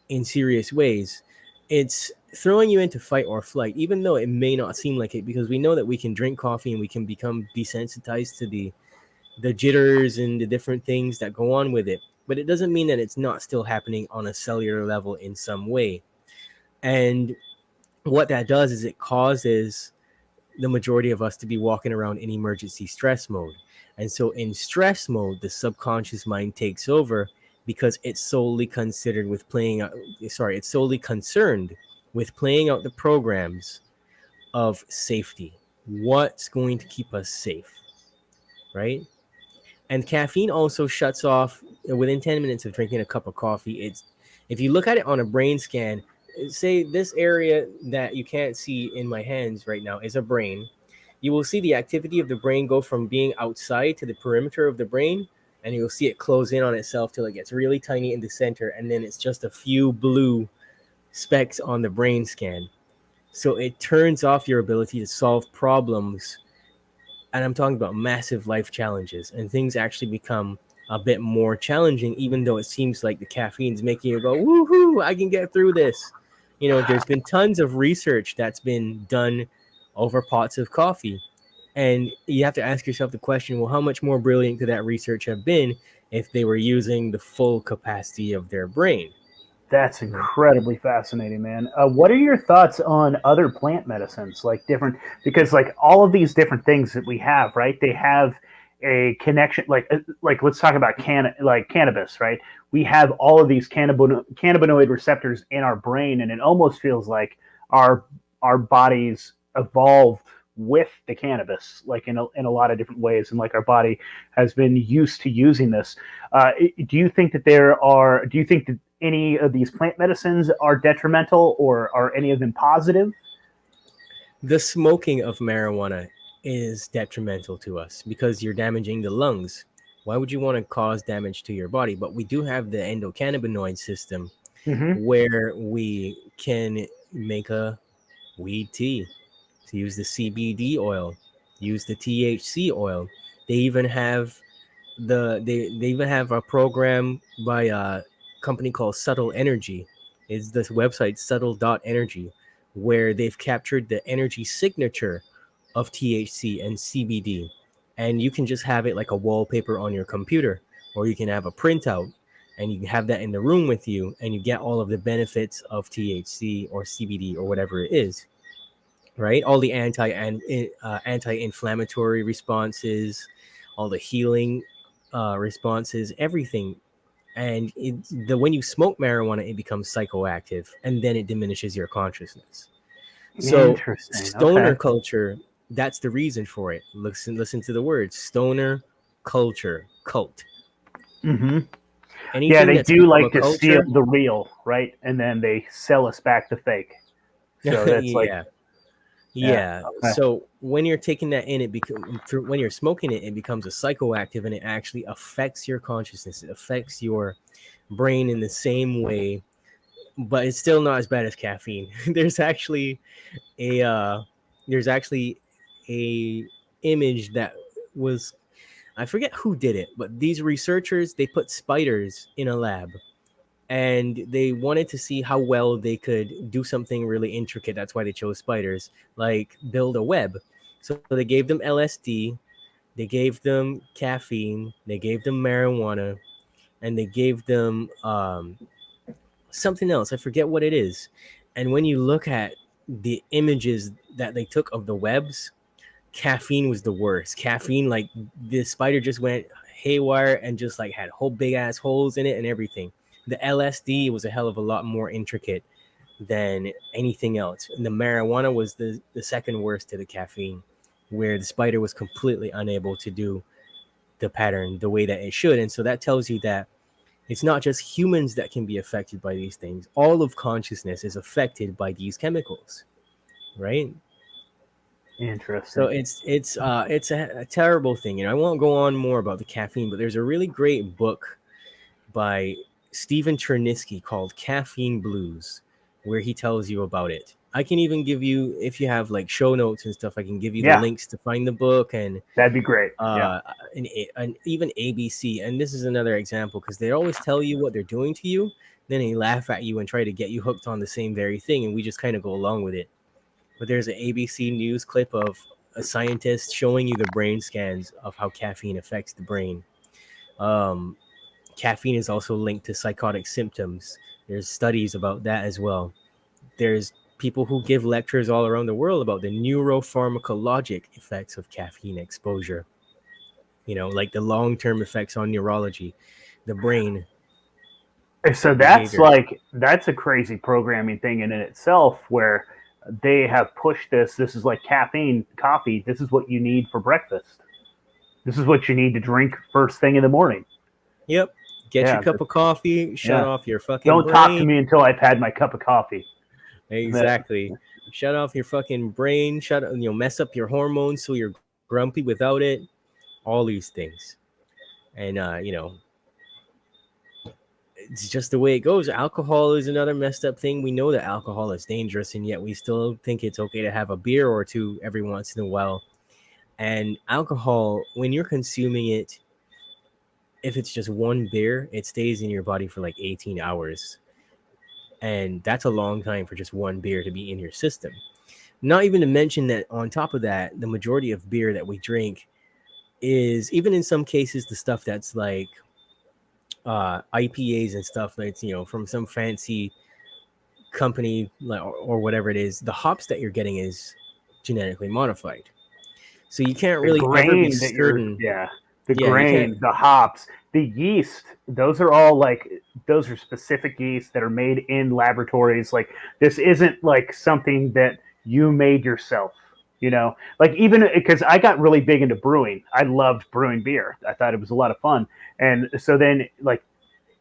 in serious ways. It's throwing you into fight or flight, even though it may not seem like it, because we know that we can drink coffee and we can become desensitized to the jitters and the different things that go on with it. But it doesn't mean that it's not still happening on a cellular level in some way. And what that does is it causes the majority of us to be walking around in emergency stress mode. And so in stress mode, the subconscious mind takes over because it's solely considered with playing out, it's solely concerned with playing out the programs of safety. What's going to keep us safe, right? And caffeine also shuts off within 10 minutes of drinking a cup of coffee. It's if you look at it on a brain scan, say this area that you can't see in my hands right now is a brain. You will see the activity of the brain go from being outside to the perimeter of the brain, and you'll see it close in on itself till it gets really tiny in the center, and then it's just a few blue specks on the brain scan. So it turns off your ability to solve problems, and I'm talking about massive life challenges, and things actually become a bit more challenging, even though it seems like the caffeine's making you go, woohoo, I can get through this. There's been tons of research that's been done over pots of coffee. And you have to ask yourself the question, well, how much more brilliant could that research have been if they were using the full capacity of their brain? That's incredibly fascinating, man. What are your thoughts on other plant medicines, like different? Because like all of these different things that we have, right? They have a connection. Like let's talk about cannabis, right? We have all of these cannabinoid receptors in our brain, and it almost feels like our our bodies evolved with the cannabis, like in a lot of different ways, and like our body has been used to using this. Do you think that there are? Do you think that any of these plant medicines are detrimental, or are any of them positive? The smoking of marijuana is detrimental to us because you're damaging the lungs. Why would you want to cause damage to your body? But we do have the endocannabinoid system Mm-hmm. where we can make a weed tea, to use the CBD oil, use the THC oil. They even have they even have a program by a company called Subtle Energy. It's this website subtle.energy, where they've captured the energy signature of THC and CBD, and you can just have it like a wallpaper on your computer, or you can have a printout and you can have that in the room with you, and you get all of the benefits of THC or CBD or whatever it is, right? All the anti-inflammatory responses, all the healing responses, everything. And when you smoke marijuana, it becomes psychoactive, and then it diminishes your consciousness. So Interesting. stoner Okay. culture, that's the reason for it. Listen to the words: stoner culture, cult. Mm-hmm. Yeah, Anything they that's do become a like to steal culture, the real, right? And then they sell us back the fake. So that's like, yeah. yeah. Yeah. Okay. So when you're taking that in, when you're smoking it, it becomes a psychoactive, and it actually affects your consciousness. It affects your brain in the same way, but it's still not as bad as caffeine. A there's actually a image that was, I forget who did it, but these researchers, they put spiders in a lab, and they wanted to see how well they could do something really intricate. That's why they chose spiders, like build a web. So they gave them LSD, they gave them caffeine, they gave them marijuana, and they gave them something else. I forget what it is. And when you look at the images that they took of the webs, caffeine was the worst. Caffeine, like the spider just went haywire and just like had whole big ass holes in it and everything. The LSD was a hell of a lot more intricate than anything else. And the marijuana was the second worst to the caffeine, where the spider was completely unable to do the pattern the way that it should. And so that tells you that it's not just humans that can be affected by these things. All of consciousness is affected by these chemicals, right? So Interesting. it's a terrible thing. I won't go on more about the caffeine, but there's a really great book by Stephen Chernisky called Caffeine Blues, where he tells you about it. I can even give you, if you have like show notes and stuff, I can give you the Yeah, links to find the book and that'd be great. Yeah. uh and even ABC. And this is another example because they always tell you what they're doing to you, then they laugh at you and try to get you hooked on the same very thing, and we just kind of go along with it. But there's an ABC News clip of a scientist showing you the brain scans of how caffeine affects the brain. Um, Caffeine is also linked to psychotic symptoms. There's studies about that as well. There's people who give lectures all around the world about the neuropharmacologic effects of caffeine exposure. Like the long-term effects on neurology, the brain, So behavior. that's a crazy programming thing in itself where they have pushed this. This is like caffeine, coffee. This is what you need for breakfast. This is what you need to drink first thing in the morning. Yep. Get your Yeah, cup of coffee, shut yeah. off your fucking Don't talk to brain. me until I've had my cup of coffee. Exactly. Shut off your fucking brain, mess up your hormones so you're grumpy without it. All these things. And it's just the way it goes. Alcohol is another messed up thing. We know that alcohol is dangerous, and yet we still think it's okay to have a beer or two every once in a while. And alcohol, when you're consuming it, if it's just one beer, it stays in your body for like 18 hours. And that's a long time for just one beer to be in your system. Not even to mention that on top of that, the majority of beer that we drink is, even in some cases, the stuff that's like IPAs and stuff that's from some fancy company, like, or whatever it is. The hops that you're getting is genetically modified, so you can't The really ever be grain that you're, certain. yeah, the Yeah, you can't. grain, the hops, the yeast, those are all those are specific yeast that are made in laboratories. Like, this isn't like something that you made yourself, like, even because I got really big into brewing. I loved brewing beer. I thought it was a lot of fun. And so then, like,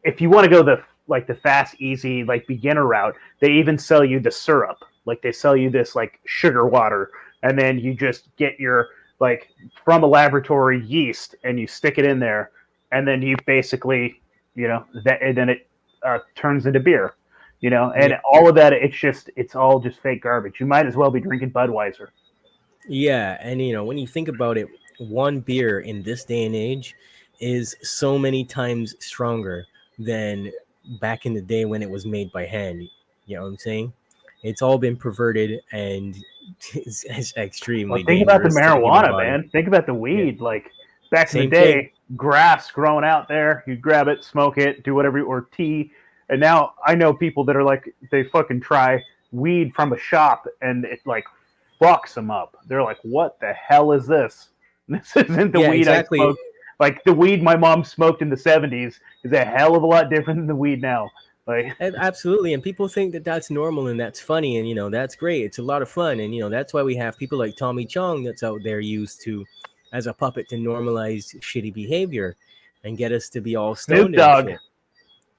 if you want to go the fast, easy, like, beginner route, they even sell you the syrup. Like, they sell you this like sugar water, and then you just get your, like, from a laboratory yeast, and you stick it in there, and then you basically, that, and then it turns into beer. Yeah, And all of that, it's all just fake garbage. You might as well be drinking Budweiser. yeah, and when you think about it, one beer in this day and age is so many times stronger than back in the day when it was made by hand. You know what I'm saying? It's all been perverted, and it's Well, extremely think about the dangerous to the human marijuana, body. man. Think about the Yeah, weed. Like, back in the same thing. day, grass growing out there, you grab it, smoke it, do whatever, or tea. And now I know people that are like, they fucking try weed from a shop, and it like fucks them up. They're like, what the hell is this? This isn't the Yeah, weed I exactly. smoked. Like, the weed my mom smoked in the 70s is a hell of a lot different than the weed now. Like, Absolutely, and people think that that's normal and that's funny, and that's great. It's a lot of fun, and that's why we have people like Tommy Chong that's out there used to as a puppet to normalize shitty behavior and get us to be all Snoop stoned and Dogg. shit.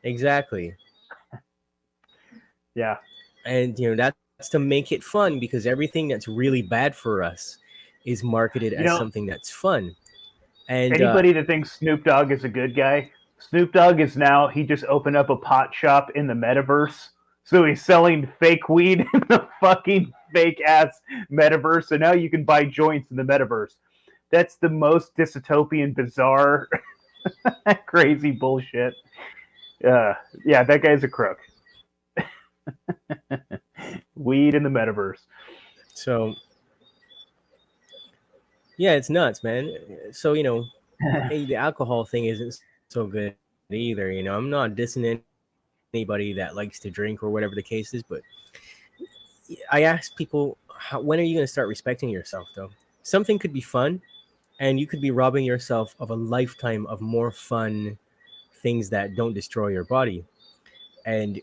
Exactly, Yeah. and that's to make it fun because everything that's really bad for us is marketed You as know, something that's fun. And anybody that thinks Snoop Dogg is a good guy, Snoop Dogg is now, he just opened up a pot shop in the metaverse. So he's selling fake weed in the fucking fake ass metaverse. So now you can buy joints in the metaverse. That's the most dystopian, bizarre, crazy bullshit. Yeah, that guy's a crook. Weed in the metaverse. so, yeah, it's nuts, man. So hey, the alcohol thing isn't so good either. I'm not dissing anybody that likes to drink or whatever the case is, but I ask people, when are you going to start respecting yourself, though? Something could be fun, and you could be robbing yourself of a lifetime of more fun things that don't destroy your body. And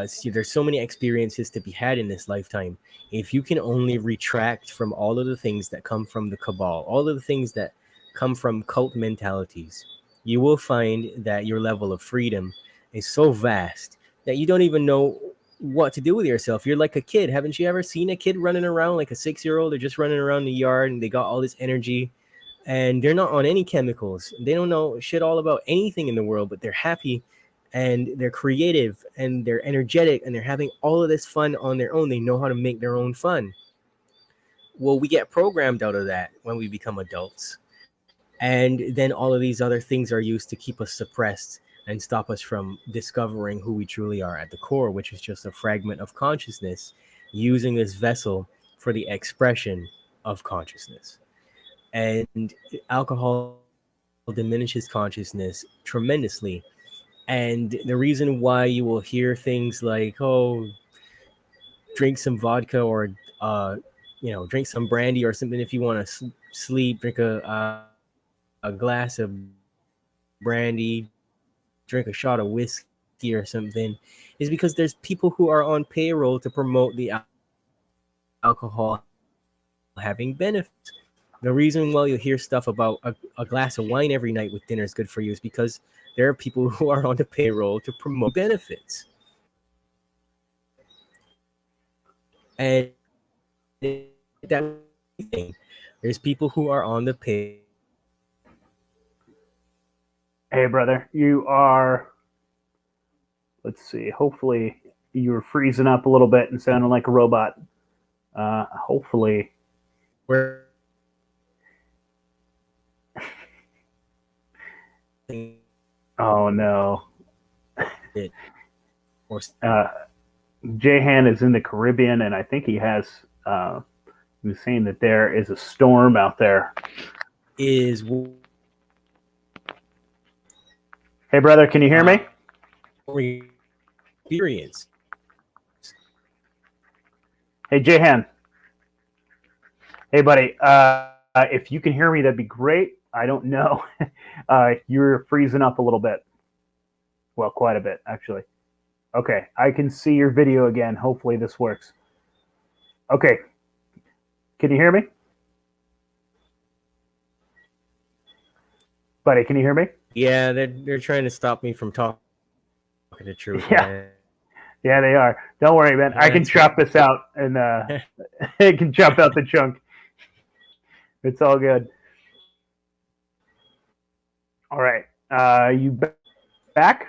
see, there's so many experiences to be had in this lifetime. If you can only retract from all of the things that come from the cabal, all of the things that come from cult mentalities, you will find that your level of freedom is so vast that you don't even know what to do with yourself. You're like a kid. Haven't you ever seen a kid running around like a 6-year-old? They're just running around the yard and they got all this energy and they're not on any chemicals. They don't know shit all about anything in the world, but they're happy and they're creative and they're energetic and they're having all of this fun on their own. They know how to make their own fun. Well, we get programmed out of that when we become adults. And then all of these other things are used to keep us suppressed and stop us from discovering who we truly are at the core, which is just a fragment of consciousness using this vessel for the expression of consciousness. And alcohol diminishes consciousness tremendously. And the reason why you will hear things like, oh, drink some vodka or, drink some brandy or something if you want to sleep, drink a glass of brandy, drink a shot of whiskey or something, is because there's people who are on payroll to promote the alcohol having benefits. The reason why you hear stuff about a glass of wine every night with dinner is good for you is because there are people who are on the payroll to promote benefits. And that thing, there's people who are on the pay. Hey, brother, you are. Let's see. Hopefully, you were freezing up a little bit and sounding like a robot. Hopefully. Where Oh no. Or Jahan is in the Caribbean, and I think he has. He was saying that there is a storm out there. is Hey, brother, can you hear me? experience. Hey, Jahan. Hey, buddy. If you can hear me, that'd be great. I don't know. You're freezing up a little bit. Well, quite a bit, actually. Okay, I can see your video again. Hopefully this works. Okay. Can you hear me? Buddy, can you hear me? Yeah, they're trying to stop me from talking the truth. Yeah. Man. Yeah, they are. Don't worry, man. I can chop this out and I can chop out the chunk. It's all good. All right. You back?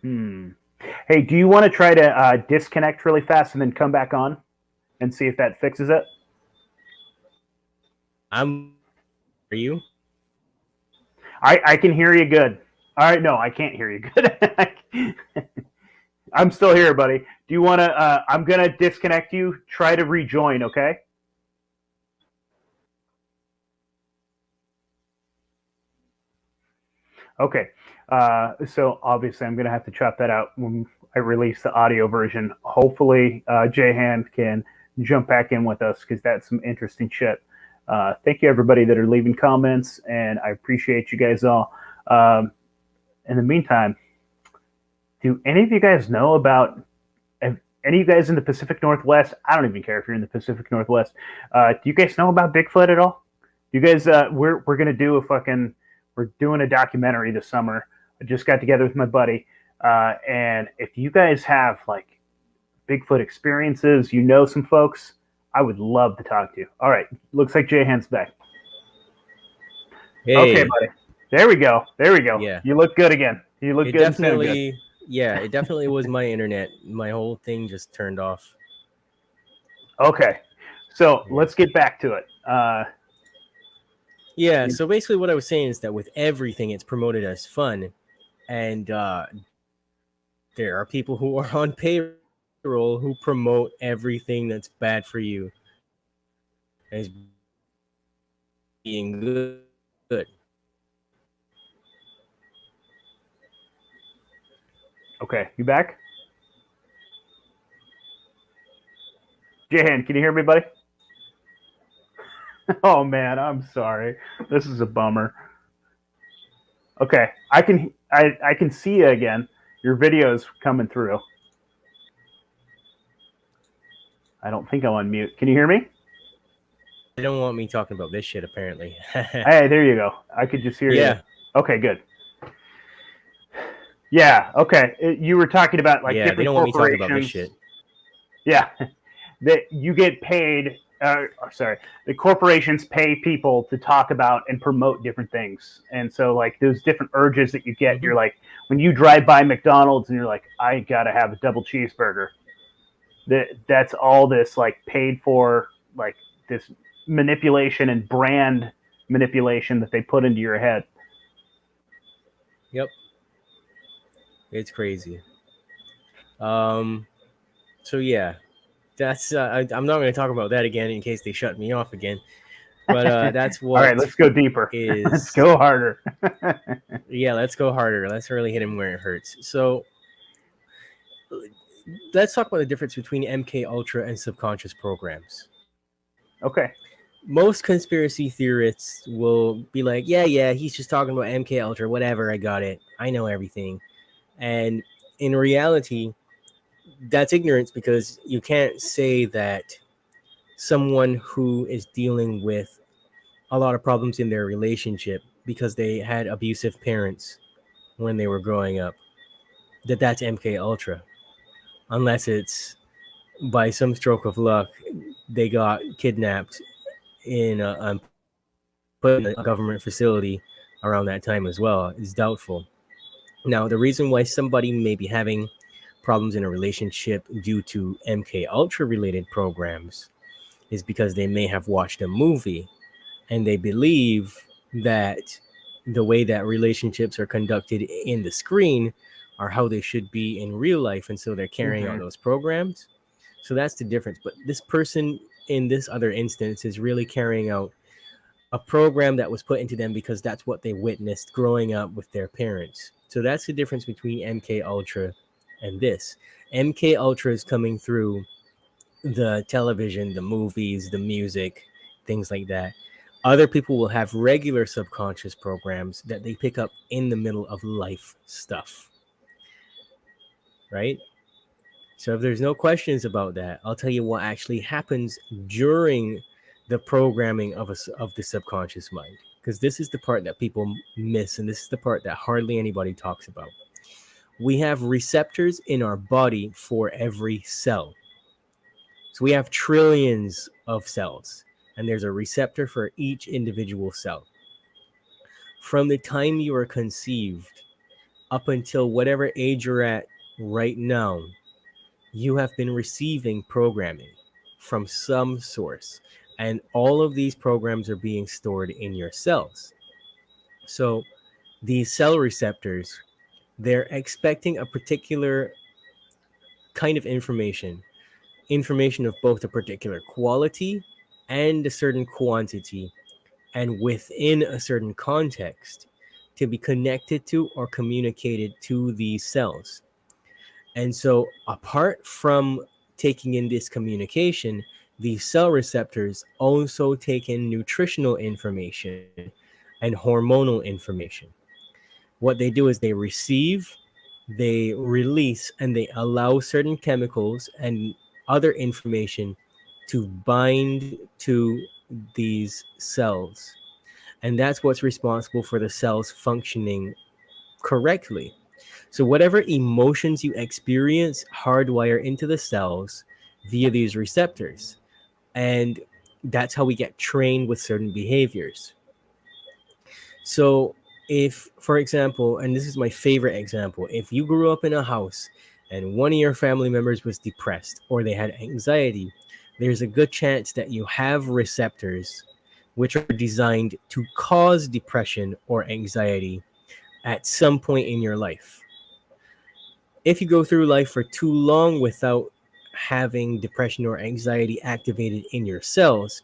Hey, do you want to try to disconnect really fast and then come back on and see if that fixes it? Are you? I can hear you good. All right, no, I can't hear you good. I'm still here, buddy. Do you want to? I'm gonna disconnect you. Try to rejoin, okay? Okay. So obviously, I'm gonna have to chop that out when I release the audio version. Hopefully, Jahan can jump back in with us because that's some interesting shit. Thank you, everybody that are leaving comments, and I appreciate you guys all. In the meantime, do any of you guys know about any of you guys in the Pacific Northwest? I don't even care if you're in the Pacific Northwest. Do you guys know about Bigfoot at all? You guys, we're gonna do we're doing a documentary this summer. I just got together with my buddy, and if you guys have like Bigfoot experiences, you know some folks, I would love to talk to you. All right, looks like Jahan's back. Hey. Okay, buddy. There we go. Yeah. You look good again. You look good. Definitely, yeah, it definitely was my internet. My whole thing just turned off. Okay, so let's get back to it. Yeah, so basically what I was saying is that with everything, it's promoted as fun. And there are people who are on payroll who promote everything that's bad for you as being good. Okay, you back? Jahan, can you hear me, buddy? Oh man, I'm sorry. This is a bummer. Okay, I can see you again. Your video's coming through. I don't think I'm on mute. Can you hear me? They don't want me talking about this shit, apparently. Hey, there you go. I could just hear you. Yeah. Okay, good. Yeah. Okay. You were talking about like Yeah, they different don't want me talking about this shit. corporations. Yeah. That you get paid. Sorry, the corporations pay people to talk about and promote different things, and so like those different urges that you get, Hmm. you're like when you drive by McDonald's and you're like, I gotta have a double cheeseburger. That's all this like paid for, like this manipulation and brand manipulation that they put into your head. Yep, it's crazy. Um, so yeah, that's I'm not going to talk about that again in case they shut me off again. But that's All right, what let's go deeper. Let's is. go harder. Yeah, let's go harder. Let's really hit him where it hurts. So let's talk about the difference between MK Ultra and subconscious programs. Okay. Most conspiracy theorists will be like, yeah, he's just talking about MK Ultra, whatever, I got it. I know everything. And in reality, that's ignorance because you can't say that someone who is dealing with a lot of problems in their relationship because they had abusive parents when they were growing up, that's MK Ultra, unless it's by some stroke of luck they got kidnapped in put in a government facility around that time as well is doubtful. Now, the reason why somebody may be having problems in a relationship due to MK Ultra related programs is because they may have watched a movie and they believe that the way that relationships are conducted in the screen are how they should be in real life, and so they're carrying out Mm-hmm. those programs. So that's the difference. But this person in this other instance is really carrying out a program that was put into them because that's what they witnessed growing up with their parents. So that's the difference between MK Ultra and this. MK Ultra is coming through the television, the movies, the music, things like that. Other people will have regular subconscious programs that they pick up in the middle of life stuff, right? So if there's no questions about that, I'll tell you what actually happens during the programming of the subconscious mind, because this is the part that people miss, and this is the part that hardly anybody talks about. We have receptors in our body for every cell. So we have trillions of cells, and there's a receptor for each individual cell. From the time you are conceived up until whatever age you're at right now, you have been receiving programming from some source, and all of these programs are being stored in your cells. So these cell receptors, they're expecting a particular kind of information of both a particular quality and a certain quantity, and within a certain context, to be connected to or communicated to these cells. And so, apart from taking in this communication, these cell receptors also take in nutritional information and hormonal information. What they do is they receive, they release, and they allow certain chemicals and other information to bind to these cells. And that's what's responsible for the cells functioning correctly. So, whatever emotions you experience hardwire into the cells via these receptors. And that's how we get trained with certain behaviors. So, if, for example, and this is my favorite example, if you grew up in a house and one of your family members was depressed or they had anxiety, there's a good chance that you have receptors which are designed to cause depression or anxiety at some point in your life. If you go through life for too long without having depression or anxiety activated in your cells,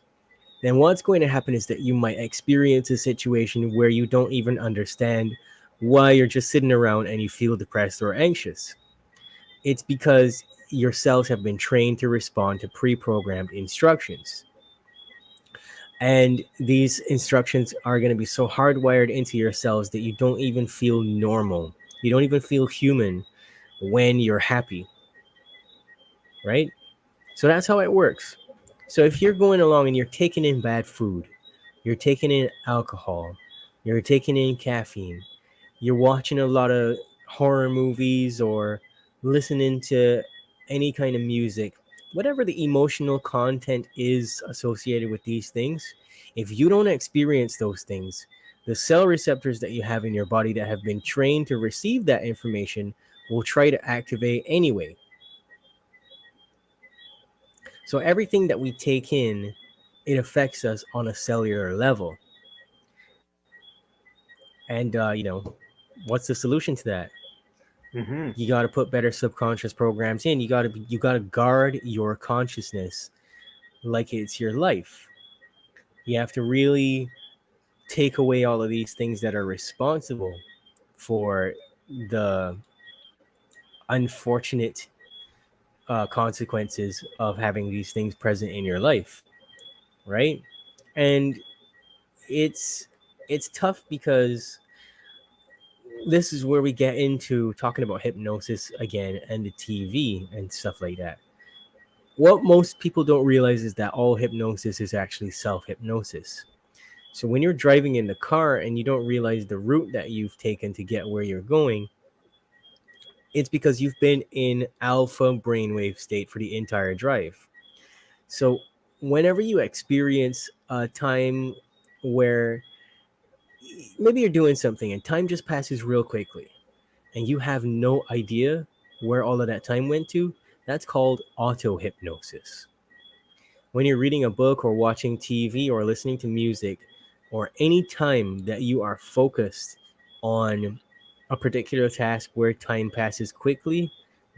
then what's going to happen is that you might experience a situation where you don't even understand why you're just sitting around and you feel depressed or anxious. It's because your cells have been trained to respond to pre-programmed instructions. And these instructions are going to be so hardwired into your cells that you don't even feel normal. You don't even feel human when you're happy, right? So that's how it works. So if you're going along and you're taking in bad food, you're taking in alcohol, you're taking in caffeine, you're watching a lot of horror movies or listening to any kind of music, whatever the emotional content is associated with these things, if you don't experience those things, the cell receptors that you have in your body that have been trained to receive that information will try to activate anyway. So everything that we take in, it affects us on a cellular level. And what's the solution to that? Hmm. You got to put better subconscious programs in. You got to guard your consciousness like it's your life. You have to really take away all of these things that are responsible for the unfortunate consequences of having these things present in your life, right? And it's it's tough because this is where we get into talking about hypnosis again and the TV and stuff like that. What most people don't realize is that all hypnosis is actually self hypnosis. So when you're driving in the car and you don't realize the route that you've taken to get where you're going, it's because you've been in alpha brainwave state for the entire drive. So whenever you experience a time where maybe you're doing something and time just passes real quickly and you have no idea where all of that time went to, that's called auto hypnosis. When you're reading a book or watching TV or listening to music, or any time that you are focused on a particular task where time passes quickly,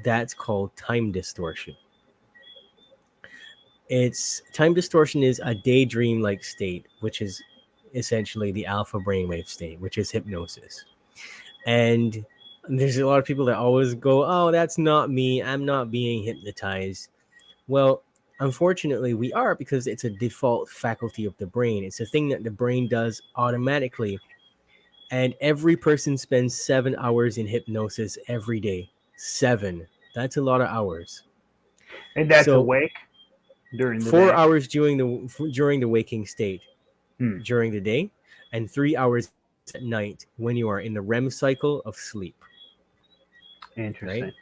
that's called time distortion. It's time distortion is a daydream like state, which is essentially the alpha brainwave state, which is hypnosis. And there's a lot of people that always go, "Oh, that's not me. I'm not being hypnotized." Well, unfortunately, we are, because it's a default faculty of the brain. It's a thing that the brain does automatically. And every person spends 7 hours in hypnosis every day. Seven. That's a lot of hours. And that's So awake during the 4 hours during the waking state day. during the day, and 3 hours at night when you are in the REM cycle of sleep. Right? Interesting.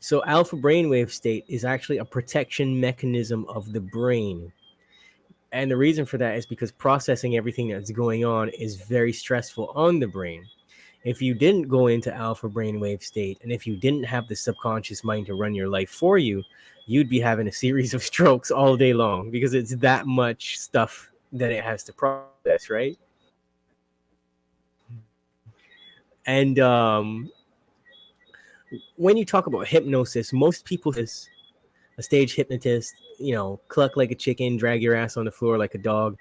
So alpha brainwave state is actually a protection mechanism of the brain. And the reason for that is because processing everything that's going on is very stressful on the brain. If you didn't go into alpha brainwave state, and if you didn't have the subconscious mind to run your life for you, you'd be having a series of strokes all day long because it's that much stuff that it has to process, right? And when you talk about hypnosis, most people a stage hypnotist, cluck like a chicken, drag your ass on the floor like a dog,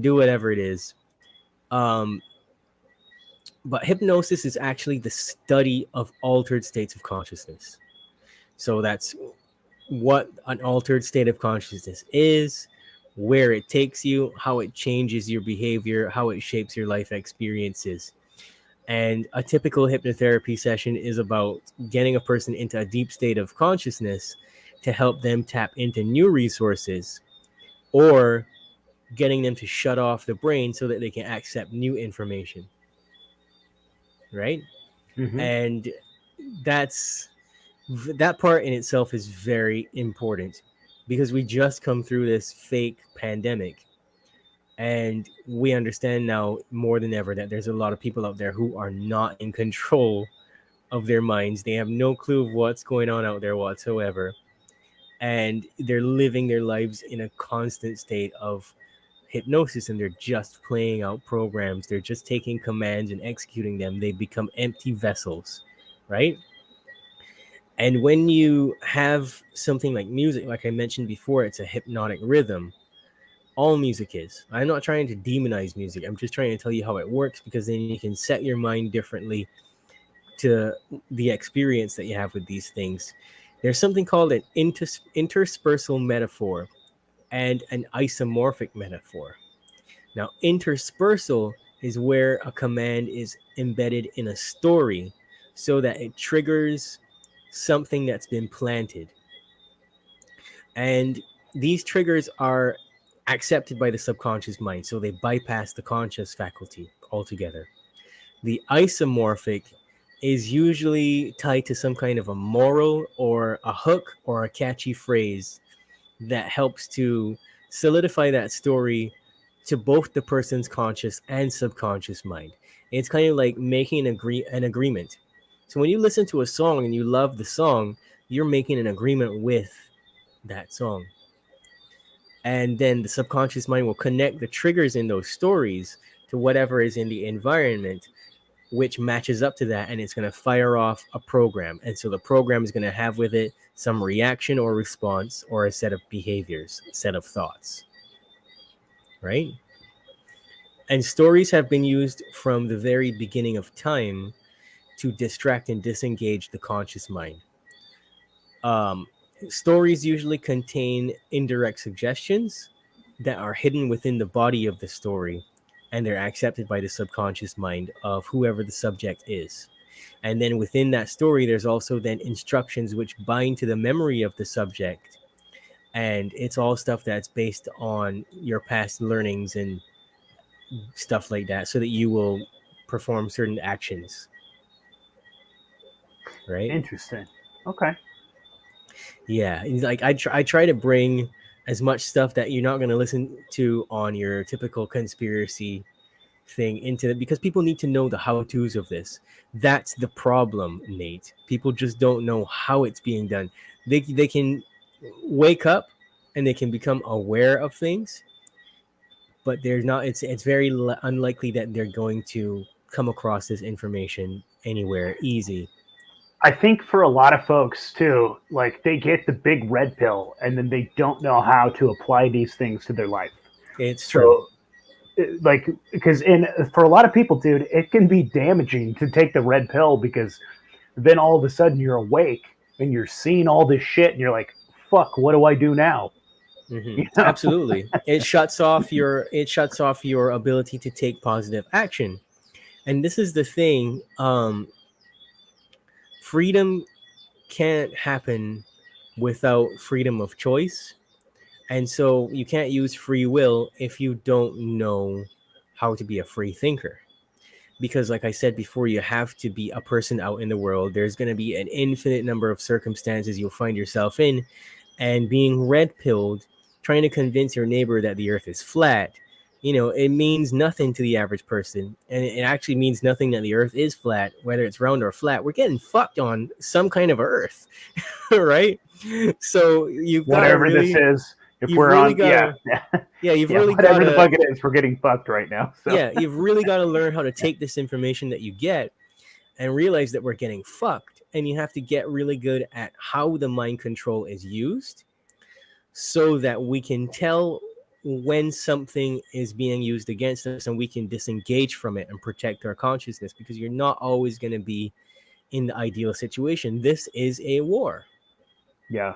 do whatever it is. Um, but hypnosis is actually the study of altered states of consciousness. So that's what an altered state of consciousness is, where it takes you, how it changes your behavior, how it shapes your life experiences. And a typical hypnotherapy session is about getting a person into a deep state of consciousness to help them tap into new resources, or getting them to shut off the brain so that they can accept new information. Right? Hmm. And that's that part in itself is very important, because we just come through this fake pandemic, and we understand now more than ever that there's a lot of people out there who are not in control of their minds. They have no clue of what's going on out there whatsoever, and they're living their lives in a constant state of hypnosis, and they're just playing out programs. They're just taking commands and executing them. They become empty vessels, right? And when you have something like music, like I mentioned before, it's a hypnotic rhythm. All music is. I'm not trying to demonize music. I'm just trying to tell you how it works, because then you can set your mind differently to the experience that you have with these things. There's something called an interspersal metaphor and an isomorphic metaphor. Now, interspersal is where a command is embedded in a story so that it triggers something that's been planted. And these triggers are accepted by the subconscious mind, so they bypass the conscious faculty altogether. The isomorphic is usually tied to some kind of a moral or a hook or a catchy phrase that helps to solidify that story to both the person's conscious and subconscious mind. It's kind of like making an agreement. So when you listen to a song and you love the song, you're making an agreement with that song. And then the subconscious mind will connect the triggers in those stories to whatever is in the environment, which matches up to that, and it's going to fire off a program. And so the program is going to have with it some reaction or response or a set of behaviors, a set of thoughts, right? And stories have been used from the very beginning of time to distract and disengage the conscious mind. Um, Stories usually contain indirect suggestions that are hidden within the body of the story, and they're accepted by the subconscious mind of whoever the subject is. And then within that story, there's also then instructions which bind to the memory of the subject. And it's all stuff that's based on your past learnings and stuff like that, so that you will perform certain actions, right? Interesting. Okay. Yeah, like I try to bring as much stuff that you're not going to listen to on your typical conspiracy thing into it, because people need to know the how to's of this. That's the problem, Nate. People just don't know how it's being done. They can wake up and they can become aware of things, but they're not. It's very unlikely that they're going to come across this information anywhere easy. I think for a lot of folks too, like they get the big red pill and then they don't know how to apply these things to their life. It's true. So, like, because in for a lot of people, dude, it can be damaging to take the red pill because then all of a sudden you're awake and you're seeing all this shit and you're like, "Fuck, what do I do now?" You know? Absolutely, it shuts off your ability to take positive action. And this is the thing. Freedom can't happen without freedom of choice. And so you can't use free will if you don't know how to be a free thinker. Because, like I said before, you have to be a person out in the world. There's going to be an infinite number of circumstances you'll find yourself in. And being red pilled, trying to convince your neighbor that the earth is flat, it means nothing to the average person. And it actually means nothing that the earth is flat, whether it's round or flat. We're getting fucked on some kind of earth, right? So you've got to Whatever really, this is, if you've we're really on, got yeah, to, yeah, you've yeah, really got whatever the to, fuck it is, we're getting fucked right now. So. yeah, you've really got to learn how to take this information that you get and realize that we're getting fucked. And you have to get really good at how the mind control is used so that we can tell when something is being used against us and we can disengage from it and protect our consciousness, because you're not always going to be in the ideal situation. This is a war. Yeah.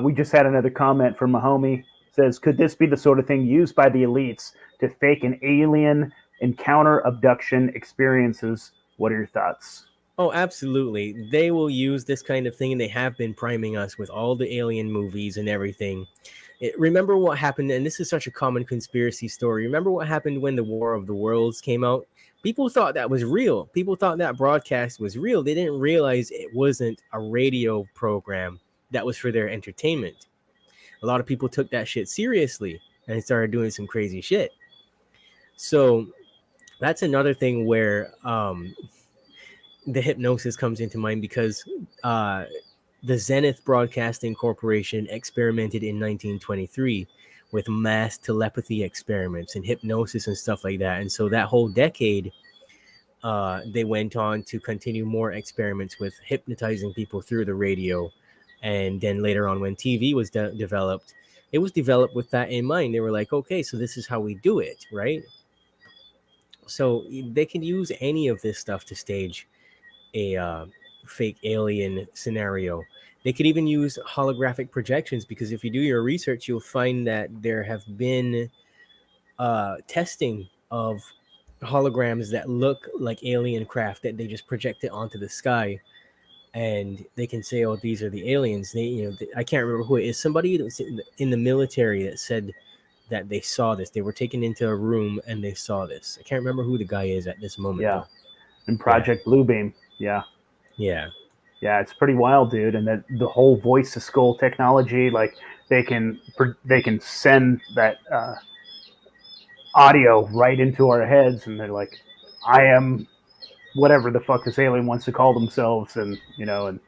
We just had another comment from a homie. Says, could this be the sort of thing used by the elites to fake an alien encounter abduction experiences? What are your thoughts? Oh, absolutely. They will use this kind of thing, and they have been priming us with all the alien movies and everything. Remember what happened, and this is such a common conspiracy story. Remember what happened when the War of the Worlds came out? People thought that was real. People thought that broadcast was real. They didn't realize it wasn't a radio program that was for their entertainment. A lot of people took that shit seriously and started doing some crazy shit. So that's another thing where the hypnosis comes into mind, because the Zenith Broadcasting Corporation experimented in 1923 with mass telepathy experiments and hypnosis and stuff like that. And so that whole decade, they went on to continue more experiments with hypnotizing people through the radio. And then later on, when TV was developed, it was developed with that in mind. They were like, okay, so this is how we do it, right? So they can use any of this stuff to stage a fake alien scenario. They could even use holographic projections, because if you do your research, you'll find that there have been testing of holograms that look like alien craft that they just project it onto the sky, and they can say, "Oh, these are the aliens." I can't remember who it is. Somebody that was in the military that said that they saw this. They were taken into a room and they saw this. I can't remember who the guy is at this moment, Yeah. though. And Yeah. Project Bluebeam. Yeah. Yeah. Yeah, it's pretty wild, dude. And that the whole voice to skull technology, like they can send that audio right into our heads, and they're like, "I am whatever the fuck this alien wants to call themselves," and and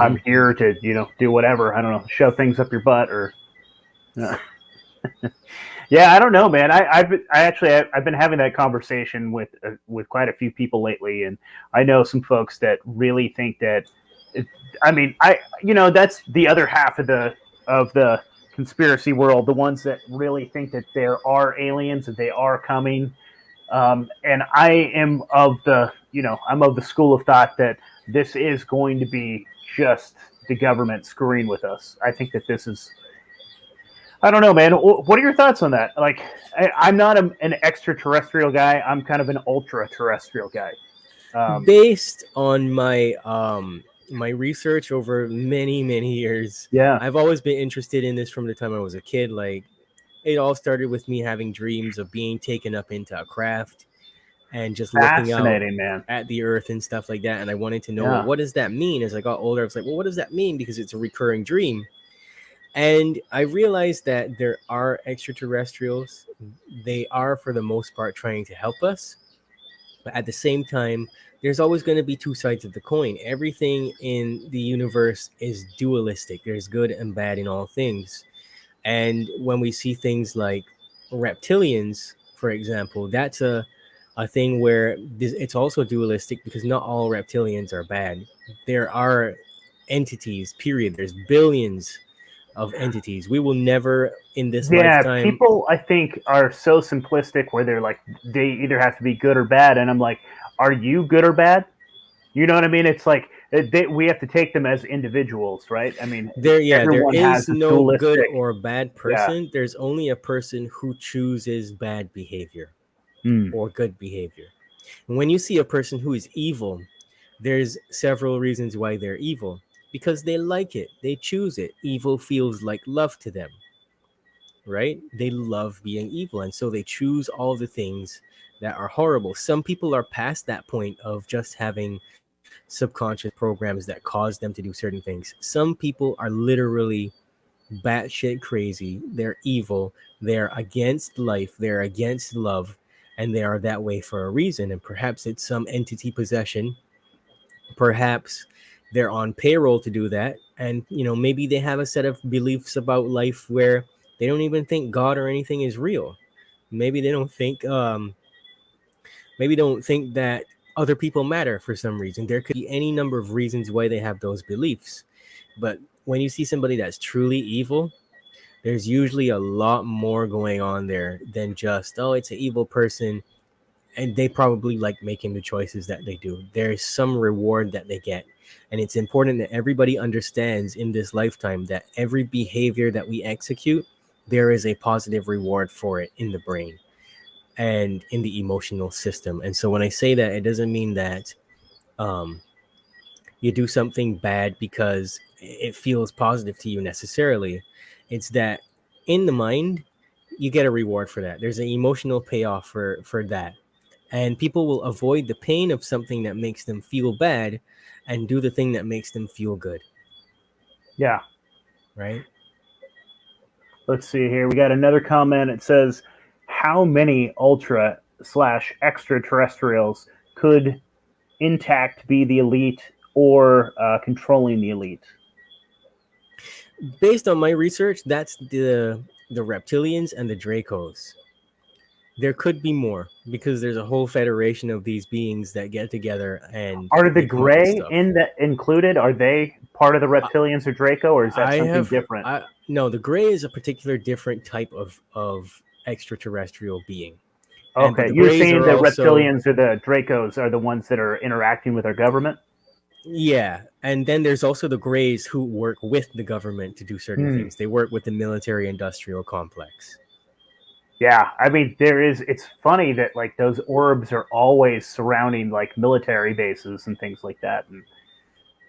I'm Hmm. here to do whatever. I don't know, shove things up your butt or. Yeah, I don't know, man. I've been having that conversation with quite a few people lately, and I know some folks that really think that. It, I mean, that's the other half of the conspiracy world. The ones that really think that there are aliens, that they are coming. And I am of I'm of the school of thought that this is going to be just the government screwing with us. I think that this is I don't know, man. What are your thoughts on that? Like, I'm not an extraterrestrial guy. I'm kind of an ultra terrestrial guy. Based on my research over many years, Yeah, I've always been interested in this from the time I was a kid. Like, it all started with me having dreams of being taken up into a craft and just looking out fascinating, man. at the earth and stuff like that. And I wanted to know, well, Yeah, what does that mean? As I got older, I was like, well, what does that mean? Because it's a recurring dream. And I realized that there are extraterrestrials. They are, for the most part, trying to help us. But at the same time, there's always going to be two sides of the coin. Everything in the universe is dualistic, there's good and bad in all things. And when we see things like reptilians, for example, that's a thing where it's also dualistic because not all reptilians are bad. There are entities, period. There's billions of entities. We will never in this yeah. lifetime. People, I think, are so simplistic where they're like, they either have to be good or bad, and I'm like, are you good or bad? You know what I mean? It's like we have to take them as individuals, right? I mean, There everyone has is a no good dualistic. or bad Yeah. person. There's only a person who chooses bad behavior Hmm. or good behavior. And when you see a person who is evil, there's several reasons why they're evil. Because they like it, they choose it. Evil feels like love to them, right? They love being evil, and so they choose all the things that are horrible. Some people are past that point of just having subconscious programs that cause them to do certain things. Some people are literally batshit crazy. They're evil. They're against life. They're against love. And they are that way for a reason. And perhaps it's some entity possession. Perhaps they're on payroll to do that. And, maybe they have a set of beliefs about life where they don't even think God or anything is real. Maybe they don't think, that other people matter for some reason. There could be any number of reasons why they have those beliefs. But when you see somebody that's truly evil, there's usually a lot more going on there than just, oh, it's an evil person and they probably like making the choices that they do. There's some reward that they get. And it's important that everybody understands in this lifetime that every behavior that we execute, there is a positive reward for it in the brain and in the emotional system. And so when I say that, it doesn't mean that um, you do something bad because it feels positive to you necessarily. It's that in the mind, you get a reward for that. There's an emotional payoff for that. And people will avoid the pain of something that makes them feel bad and do the thing that makes them feel good, Yeah. right? Let's see here. We got another comment. It says, "How many ultra slash extraterrestrials could intact be the elite or controlling the elite?" Based on my research, that's the reptilians and the Dracos. There could be more because there's a whole federation of these beings that get together and Are the they come up with gray stuff. in that included? Are they part of the reptilians or Draco, or is that I something have different? I no, the gray is a particular different type of extraterrestrial being. And but Okay, the you're grays saying are the also, reptilians or the Dracos are the ones that are interacting with our government? yeah, and then there's also the grays who work with the government to do certain Hmm. things. They work with the military industrial complex. Yeah, I mean, there is. It's funny that like those orbs are always surrounding like military bases and things like that, and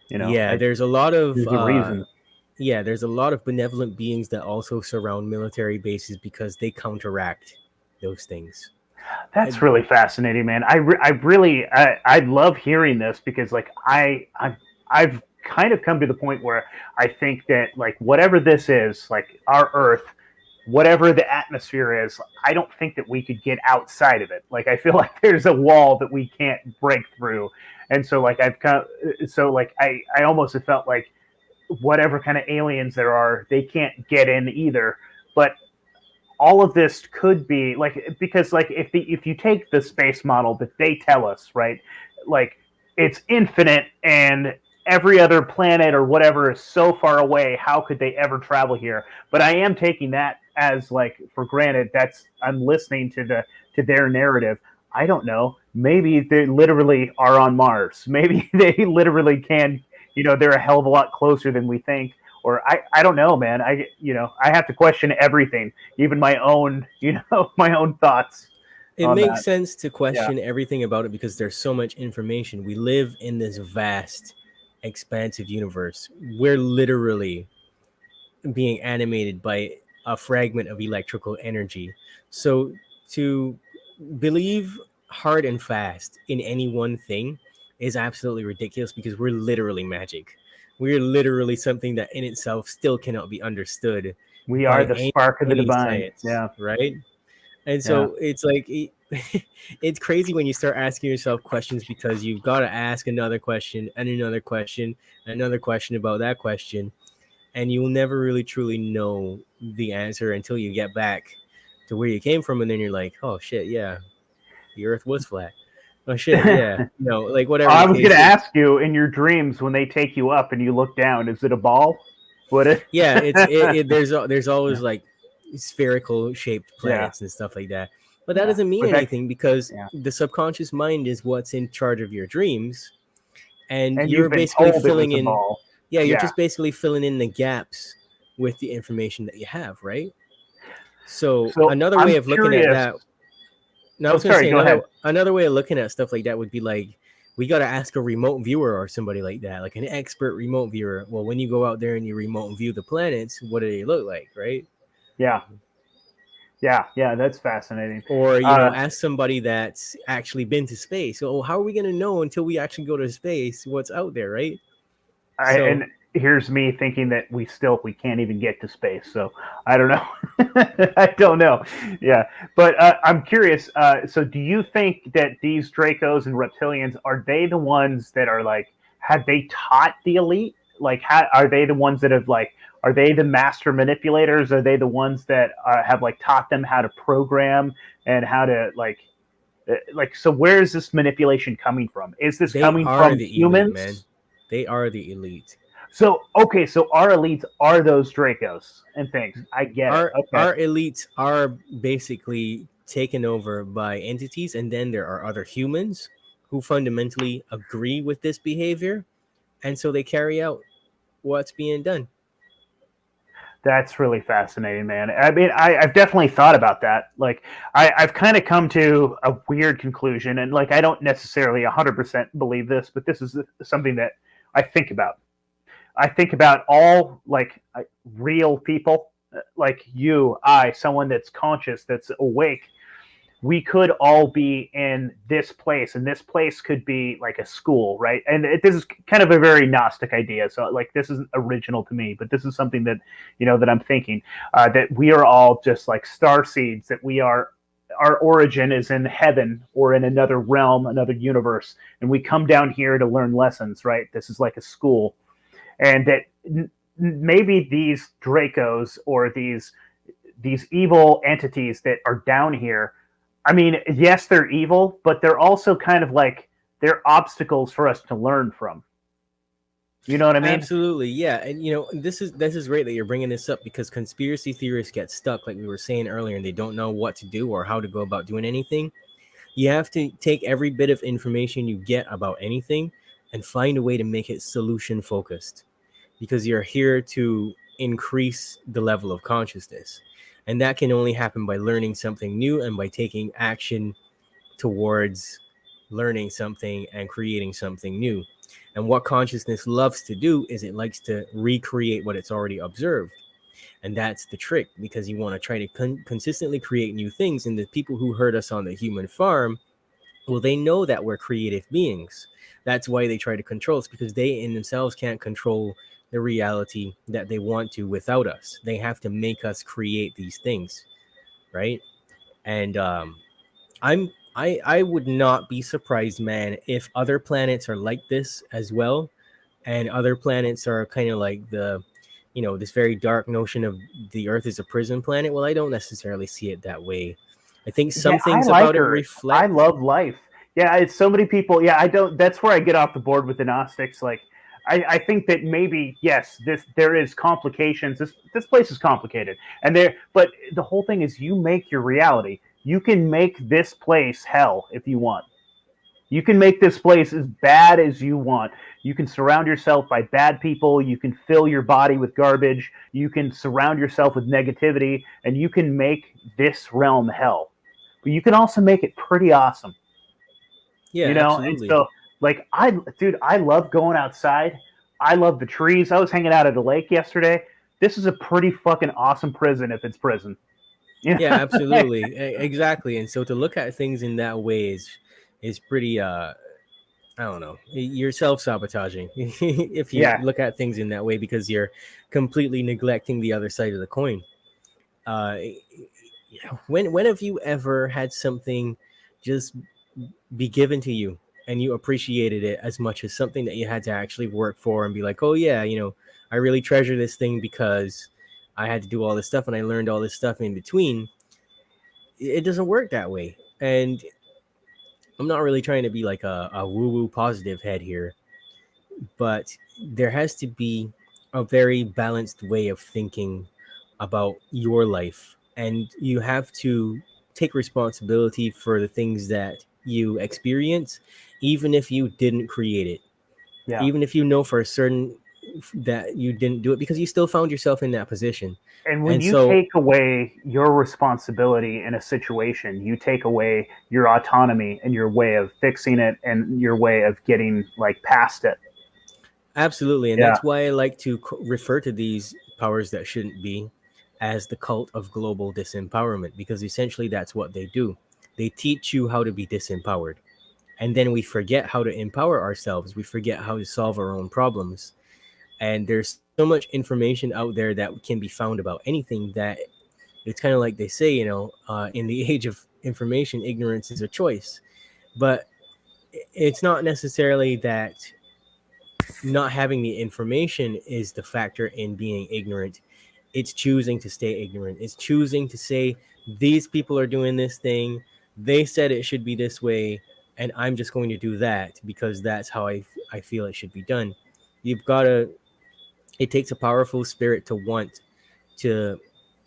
Yeah, there's a lot of there's a reason. there's a lot of benevolent beings that also surround military bases because they counteract those things. That's really fascinating, man. I love hearing this because like I've kind of come to the point where I think that like whatever this is, like our Earth, whatever the atmosphere is, I don't think that we could get outside of it. Like I feel like there's a wall that we can't break through, and so like I almost have felt like whatever kind of aliens there are, they can't get in either. But all of this could be like because like if you take the space model that they tell us, right, like it's infinite and every other planet or whatever is so far away, how could they ever travel here? But I am taking that as like for granted. That's I'm listening to their narrative. I don't know, maybe they literally are on Mars. Maybe they literally can, they're a hell of a lot closer than we think. Or I don't know, man. I have to question everything, even my own, my own thoughts It on makes that. sense to Yeah, question everything about it because there's so much information. We live in this vast, expansive universe. We're literally being animated by a fragment of electrical energy. So to believe hard and fast in any one thing is absolutely ridiculous because we're literally magic. We're literally something that in itself still cannot be understood we are by the spark of the any divine. science, Yeah, right? And yeah. so it's like it's crazy when you start asking yourself questions because you've got to ask another question and another question, another question about that question, and you will never really truly know the answer until you get back to where you came from, and then you're like, oh shit, yeah, the Earth was flat. Oh shit, yeah, like whatever the I was case gonna is. ask you in your dreams when they take you up and you look down, is it a ball? What it? Yeah, there's always Yeah, like spherical shaped yeah, planets and stuff like that, but that yeah. doesn't mean But that, anything because yeah. the subconscious mind is what's in charge of your dreams, and And you're you've been basically told it was filling a in. ball. Yeah, you're Yeah. just basically filling in the gaps with the information that you have, right? So So another way I'm of looking at curious. that. Now I Oh, was going to sorry. say Go another ahead. another way of looking at stuff like that would be like we got to ask a remote viewer or somebody like that, like an expert remote viewer. Well, when you go out there and you remote view the planets, what do they look like, right? Yeah, yeah, yeah. That's fascinating. Or Uh, ask somebody that's actually been to space. So how are we going to know until we actually go to space what's out there, right? and So here's me thinking that we can't even get to space. So I don't know. I don't know. Yeah, but I'm curious. So do you think that these Dracos and reptilians are they the ones that are like have they taught the elite? Like, are they the ones that have like? Are they the master manipulators? Are they the ones that have like taught them how to program and how to like? So where is this manipulation coming from? Is this they coming are from the elite, man. humans? They are the elite. So okay, so our elites are those Dracos and things. I get it. Okay, Our elites are basically taken over by entities, and then there are other humans who fundamentally agree with this behavior, and so they carry out what's being done. that's really fascinating, man. I mean, I've definitely thought about that. Like, I've kind of come to a weird conclusion, and like, I don't necessarily 100% believe this, but this is something that I think about. I think about all like real people, like you, I, someone that's conscious, that's awake, we could all be in this place, and this place could be like a school, right? And this is kind of a very Gnostic idea, so like this isn't original to me, but this is something that that I'm thinking, that we are all just like star seeds, that we are our origin is in heaven or in another realm, another universe, and we come down here to learn lessons, right? This is like a school, and that maybe these Dracos or these evil entities that are down here, I mean, yes, they're evil, but they're also kind of like they're obstacles for us to learn from. You know what I mean? Absolutely, yeah, and this is great that you're bringing this up because conspiracy theorists get stuck, like we were saying earlier, and they don't know what to do or how to go about doing anything. You have to take every bit of information you get about anything and find a way to make it solution focused because you're here to increase the level of consciousness. And that can only happen by learning something new and by taking action towards learning something and creating something new. And what consciousness loves to do is it likes to recreate what it's already observed. And that's the trick, because you want to try to consistently create new things. And the people who hurt us on the human farm, well, they know that we're creative beings. That's why they try to control us, because they in themselves can't control the reality that they want to without us. They have to make us create these things, right? And I would not be surprised, man, if other planets are like this as well, and other planets are kind of like this very dark notion of the Earth is a prison planet. Well, I don't necessarily see it that way. I think Yeah, some I things like about it Earth. I reflect. love life. Yeah, it's so many people. Yeah, I don't. That's where I get off the board with the Gnostics. Like, I think that maybe yes, there is complications. This place is complicated, and there. But the whole thing is, you make your reality. You can make this place hell if you want. You can make this place as bad as you want. You can surround yourself by bad people. You can fill your body with garbage. You can surround yourself with negativity, and you can make this realm hell. But you can also make it pretty awesome, Yeah, you know? And absolutely. so, like, dude, I love going outside. I love the trees. I was hanging out at the lake yesterday. This is a pretty fucking awesome prison if it's prison. You Yeah, know? absolutely. Exactly. And so to look at things in that way is pretty I don't know. You're self-sabotaging if you Yeah. look at things in that way, because you're completely neglecting the other side of the coin. Uh when have you ever had something just be given to you and you appreciated it as much as something that you had to actually work for and be like, oh yeah, I really treasure this thing because I had to do all this stuff and I learned all this stuff in between. It doesn't work that way. And I'm not really trying to be like a woo woo positive head here, but there has to be a very balanced way of thinking about your life. And you have to take responsibility for the things that you experience, even if you didn't create it, Yeah. even if you know for a certain that you didn't do it, because you still found yourself in that position. And when And you so, take away your responsibility in a situation, you take away your autonomy and your way of fixing it and your way of getting like past it. absolutely. And Yeah. that's why I like to refer to these powers that shouldn't be as the cult of global disempowerment, because essentially that's what they do. They teach you how to be disempowered. And then we forget how to empower ourselves. We forget how to solve our own problems. And there's so much information out there that can be found about anything, that it's kind of like they say, in the age of information, ignorance is a choice. But it's not necessarily that not having the information is the factor in being ignorant. It's choosing to stay ignorant. It's choosing to say, these people are doing this thing. They said it should be this way. And I'm just going to do that because that's how I feel it should be done. You've got to, it takes a powerful spirit to want to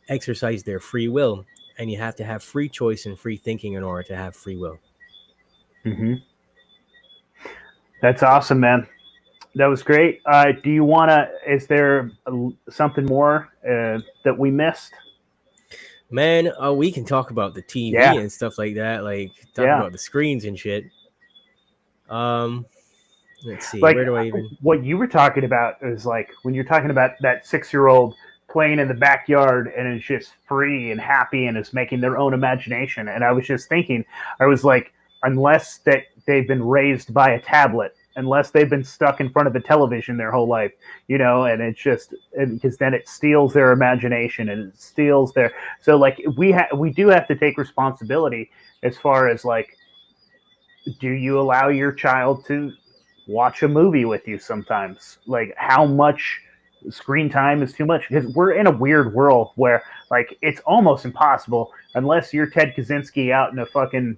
exercise their free will. And you have to have free choice and free thinking in order to have free will. Hmm. That's awesome, man. That was great. Do you want to? Is there something more that we missed? Man, we can talk about the TV Yeah, and stuff like that, like talk yeah. about the screens and shit. Um, let's see, Like where do I even? what you were talking about is like when you're talking about that 6 year old playing in the backyard and is just free and happy and is making their own imagination. And I was just thinking, I was like, unless that they've been raised by a tablet, unless they've been stuck in front of the television their whole life, and it's just because then it steals their imagination and it steals their. So like we do have to take responsibility as far as like, do you allow your child to watch a movie with you sometimes? Like, how much screen time is too much? Because we're in a weird world where, like, it's almost impossible unless you're Ted Kaczynski out in a fucking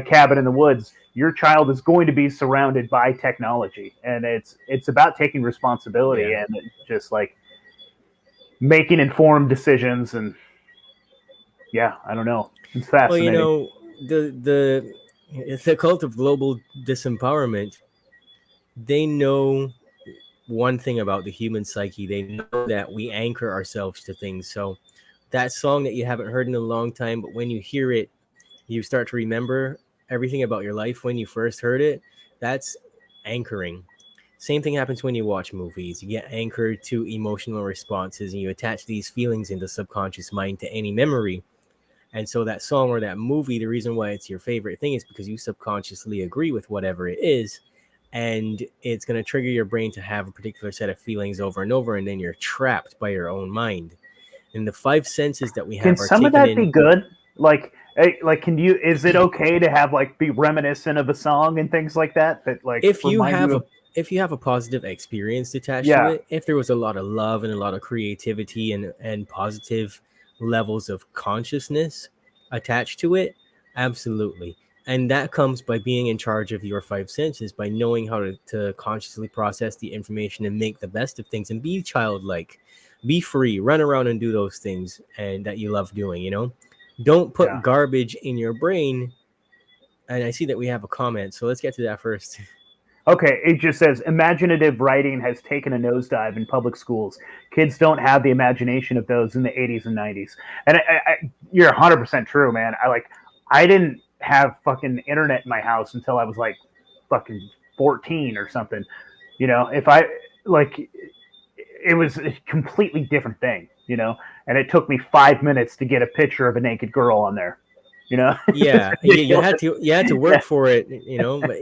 cabin in the woods. Your child is going to be surrounded by technology, and it's about taking responsibility Yeah. and just like making informed decisions. And yeah, I don't know. It's Well, fascinating. the cult of global disempowerment, they know one thing about the human psyche. They know that we anchor ourselves to things. So that song that you haven't heard in a long time, but when you hear it, you start to remember everything about your life when you first heard it. That's anchoring. Same thing happens when you watch movies. You get anchored to emotional responses and you attach these feelings in the subconscious mind to any memory. And so that song or that movie, the reason why it's your favorite thing is because you subconsciously agree with whatever it is. And it's going to trigger your brain to have a particular set of feelings over and over. And then you're trapped by your own mind. And the five senses that we Can have are some of taken that be in. good? Like, can you? Is it okay to have like be reminiscent of a song and things like that? That like If you remind have you a of? if you have a positive experience attached to Yeah, it, if there was a lot of love and a lot of creativity and positive levels of consciousness attached to it, absolutely. And that comes by being in charge of your five senses, by knowing how to consciously process the information and make the best of things and be childlike, be free, run around and do those things and that you love doing, you know? Don't put yeah. garbage in your brain. And I see that we have a comment, so let's get to that first. Okay, it just says imaginative writing has taken a nosedive in public schools. Kids don't have the imagination of those in the 80s and 90s. And you're 100% true, man. I didn't have fucking internet in my house until I was like fucking 14 or something. You know, if I like it was a completely different thing, you know, and it took me 5 minutes to get a picture of a naked girl on there, you know. It's Yeah, ridiculous. you had to work Yeah. for it, you know. But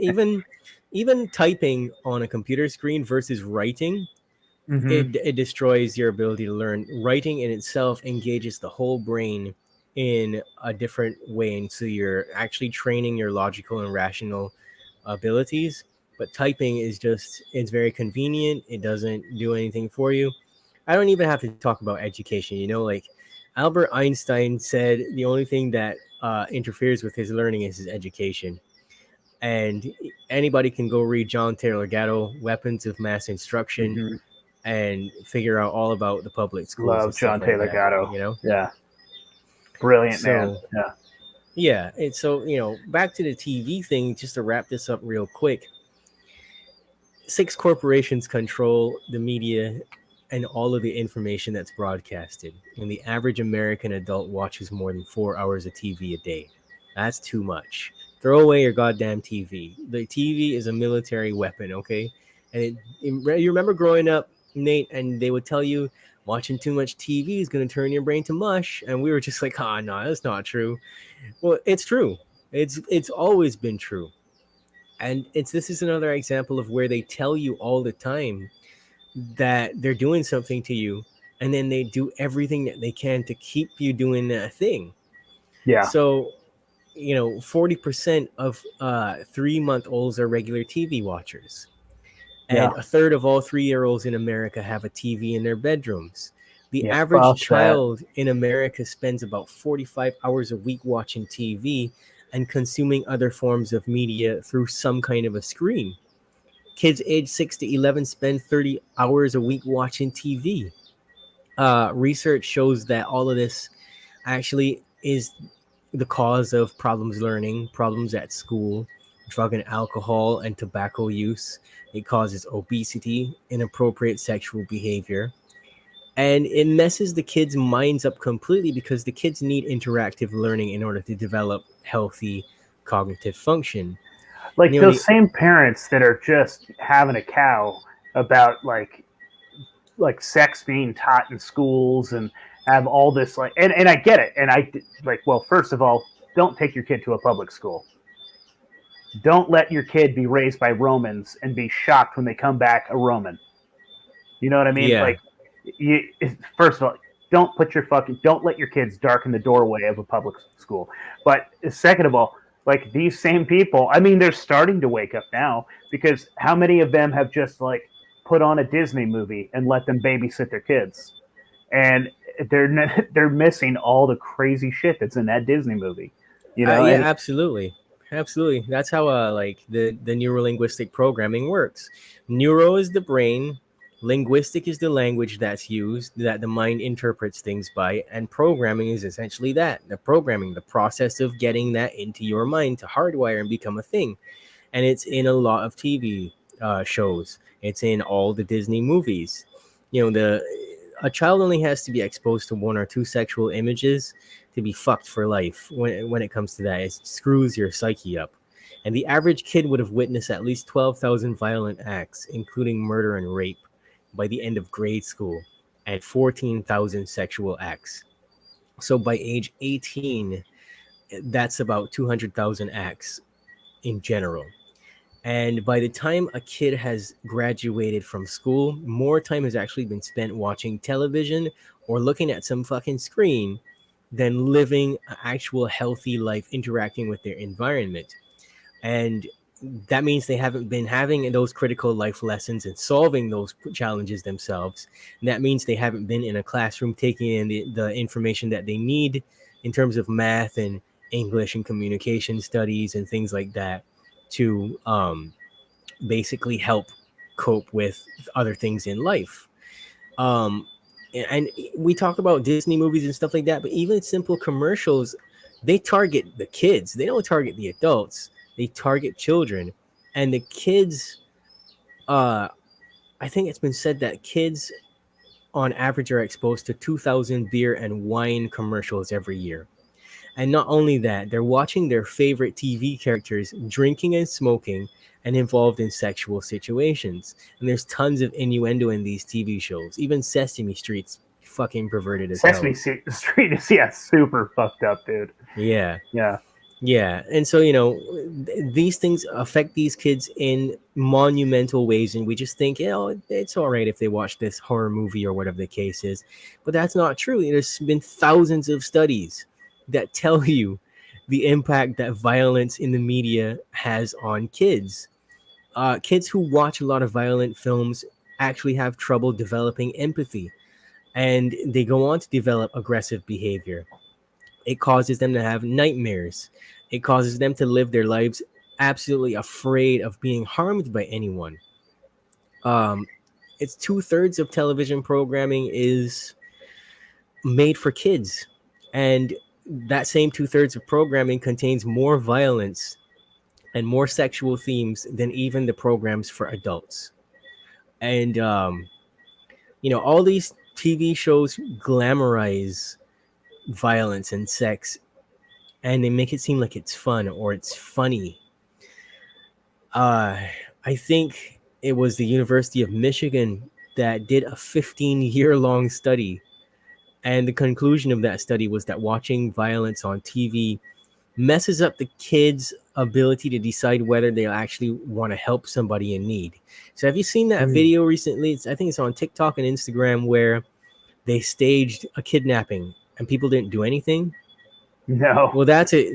even typing on a computer screen versus writing, Hmm. it destroys your ability to learn. Writing in itself engages the whole brain in a different way, and so you're actually training your logical and rational abilities. But typing is just, it's very convenient. It doesn't do anything for you. I don't even have to talk about education. You know, like Albert Einstein said, the only thing that interferes with his learning is his education. And anybody can go read John Taylor Gatto, Weapons of Mass Instruction, Hmm. and figure out all about the public schools and Love stuff John like Taylor that. Gatto. You know, Yeah, brilliant man. so Yeah. yeah. And so, you know, back to the TV thing, just to wrap this up real quick. Six corporations control the media and all of the information that's broadcasted. And the average American adult watches more than 4 hours of TV a day. That's too much. Throw away your goddamn TV. The TV is a military weapon, okay? And you remember growing up, Nate, and they would tell you watching too much TV is going to turn your brain to mush. And we were just like, oh, no, that's not true. Well, it's true. It's always been true. And this is another example of where they tell you all the time that they're doing something to you, and then they do everything that they can to keep you doing that thing. Yeah. So, you know, 40% of 3-month olds are regular TV watchers, Yeah. and a third of all 3-year olds in America have a TV in their bedrooms. The Yeah. average Fuck that. child in America spends about 45 hours a week watching TV and consuming other forms of media through some kind of a screen. Kids age 6 to 11 spend 30 hours a week watching TV. Research shows that all of this actually is the cause of problems learning, problems at school, drug and alcohol and tobacco use. It causes obesity, inappropriate sexual behavior, and it messes the kids' minds up completely because the kids need interactive learning in order to develop healthy cognitive function. Like You know, those same parents that are just having a cow about like sex being taught in schools and have all this and I get it. And I like, well, first of all, don't take your kid to a public school. Don't let your kid be raised by Romans and be shocked when they come back a Roman. You know what I mean? yeah, Like, you, first of all, don't let your kids darken the doorway of a public school. But second of all, like these same people, I mean, they're starting to wake up now because how many of them have just like put on a Disney movie and let them babysit their kids, and they're missing all the crazy shit that's in that Disney movie, you know? yeah, And absolutely, absolutely. That's how like the neurolinguistic programming works. Neuro is the brain, linguistic is the language that's used that the mind interprets things by, and programming is essentially that, the programming, the process of getting that into your mind to hardwire and become a thing. And it's in a lot of TV shows. It's in all the Disney movies. You know, the a child only has to be exposed to one or two sexual images to be fucked for life when it comes to that. It screws your psyche up. And the average kid would have witnessed at least 12,000 violent acts, including murder and rape, by the end of grade school, and 14,000 sexual acts. So by age 18, that's about 200,000 acts in general. And by the time a kid has graduated from school, more time has actually been spent watching television or looking at some fucking screen than living an actual healthy life interacting with their environment. And that means they haven't been having those critical life lessons and solving those challenges themselves. And that means they haven't been in a classroom taking in the information that they need in terms of math and English and communication studies and things like that to basically help cope with other things in life. Um, and we talk about Disney movies and stuff like that, but even simple commercials, they target the kids. They don't target the adults. They target children, and the kids. I think it's been said that kids, on average, are exposed to 2,000 beer and wine commercials every year. And not only that, they're watching their favorite TV characters drinking and smoking and involved in sexual situations. And there's tons of innuendo in these TV shows. Even Sesame Street's fucking perverted as hell. Street is super fucked up, dude. Yeah. Yeah. Yeah. And so, these things affect these kids in monumental ways. And we just think, it's all right if they watch this horror movie or whatever the case is. But that's not true. There's been thousands of studies that tell you the impact that violence in the media has on kids. Kids who watch a lot of violent films actually have trouble developing empathy, and they go on to develop aggressive behavior. It causes them to have nightmares. It causes them to live their lives absolutely afraid of being harmed by anyone. It's 2/3 of television programming is made for kids, and that same 2/3 of programming contains more violence and more sexual themes than even the programs for adults. And all these TV shows glamorize violence and sex, and they make it seem like it's fun or it's funny. I think it was the University of Michigan that did a 15-year-long study, and the conclusion of that study was that watching violence on TV messes up the kids' ability to decide whether they actually want to help somebody in need. So have you seen that video recently? I think it's on TikTok and Instagram where they staged a kidnapping and people didn't do anything. No. Well, that's a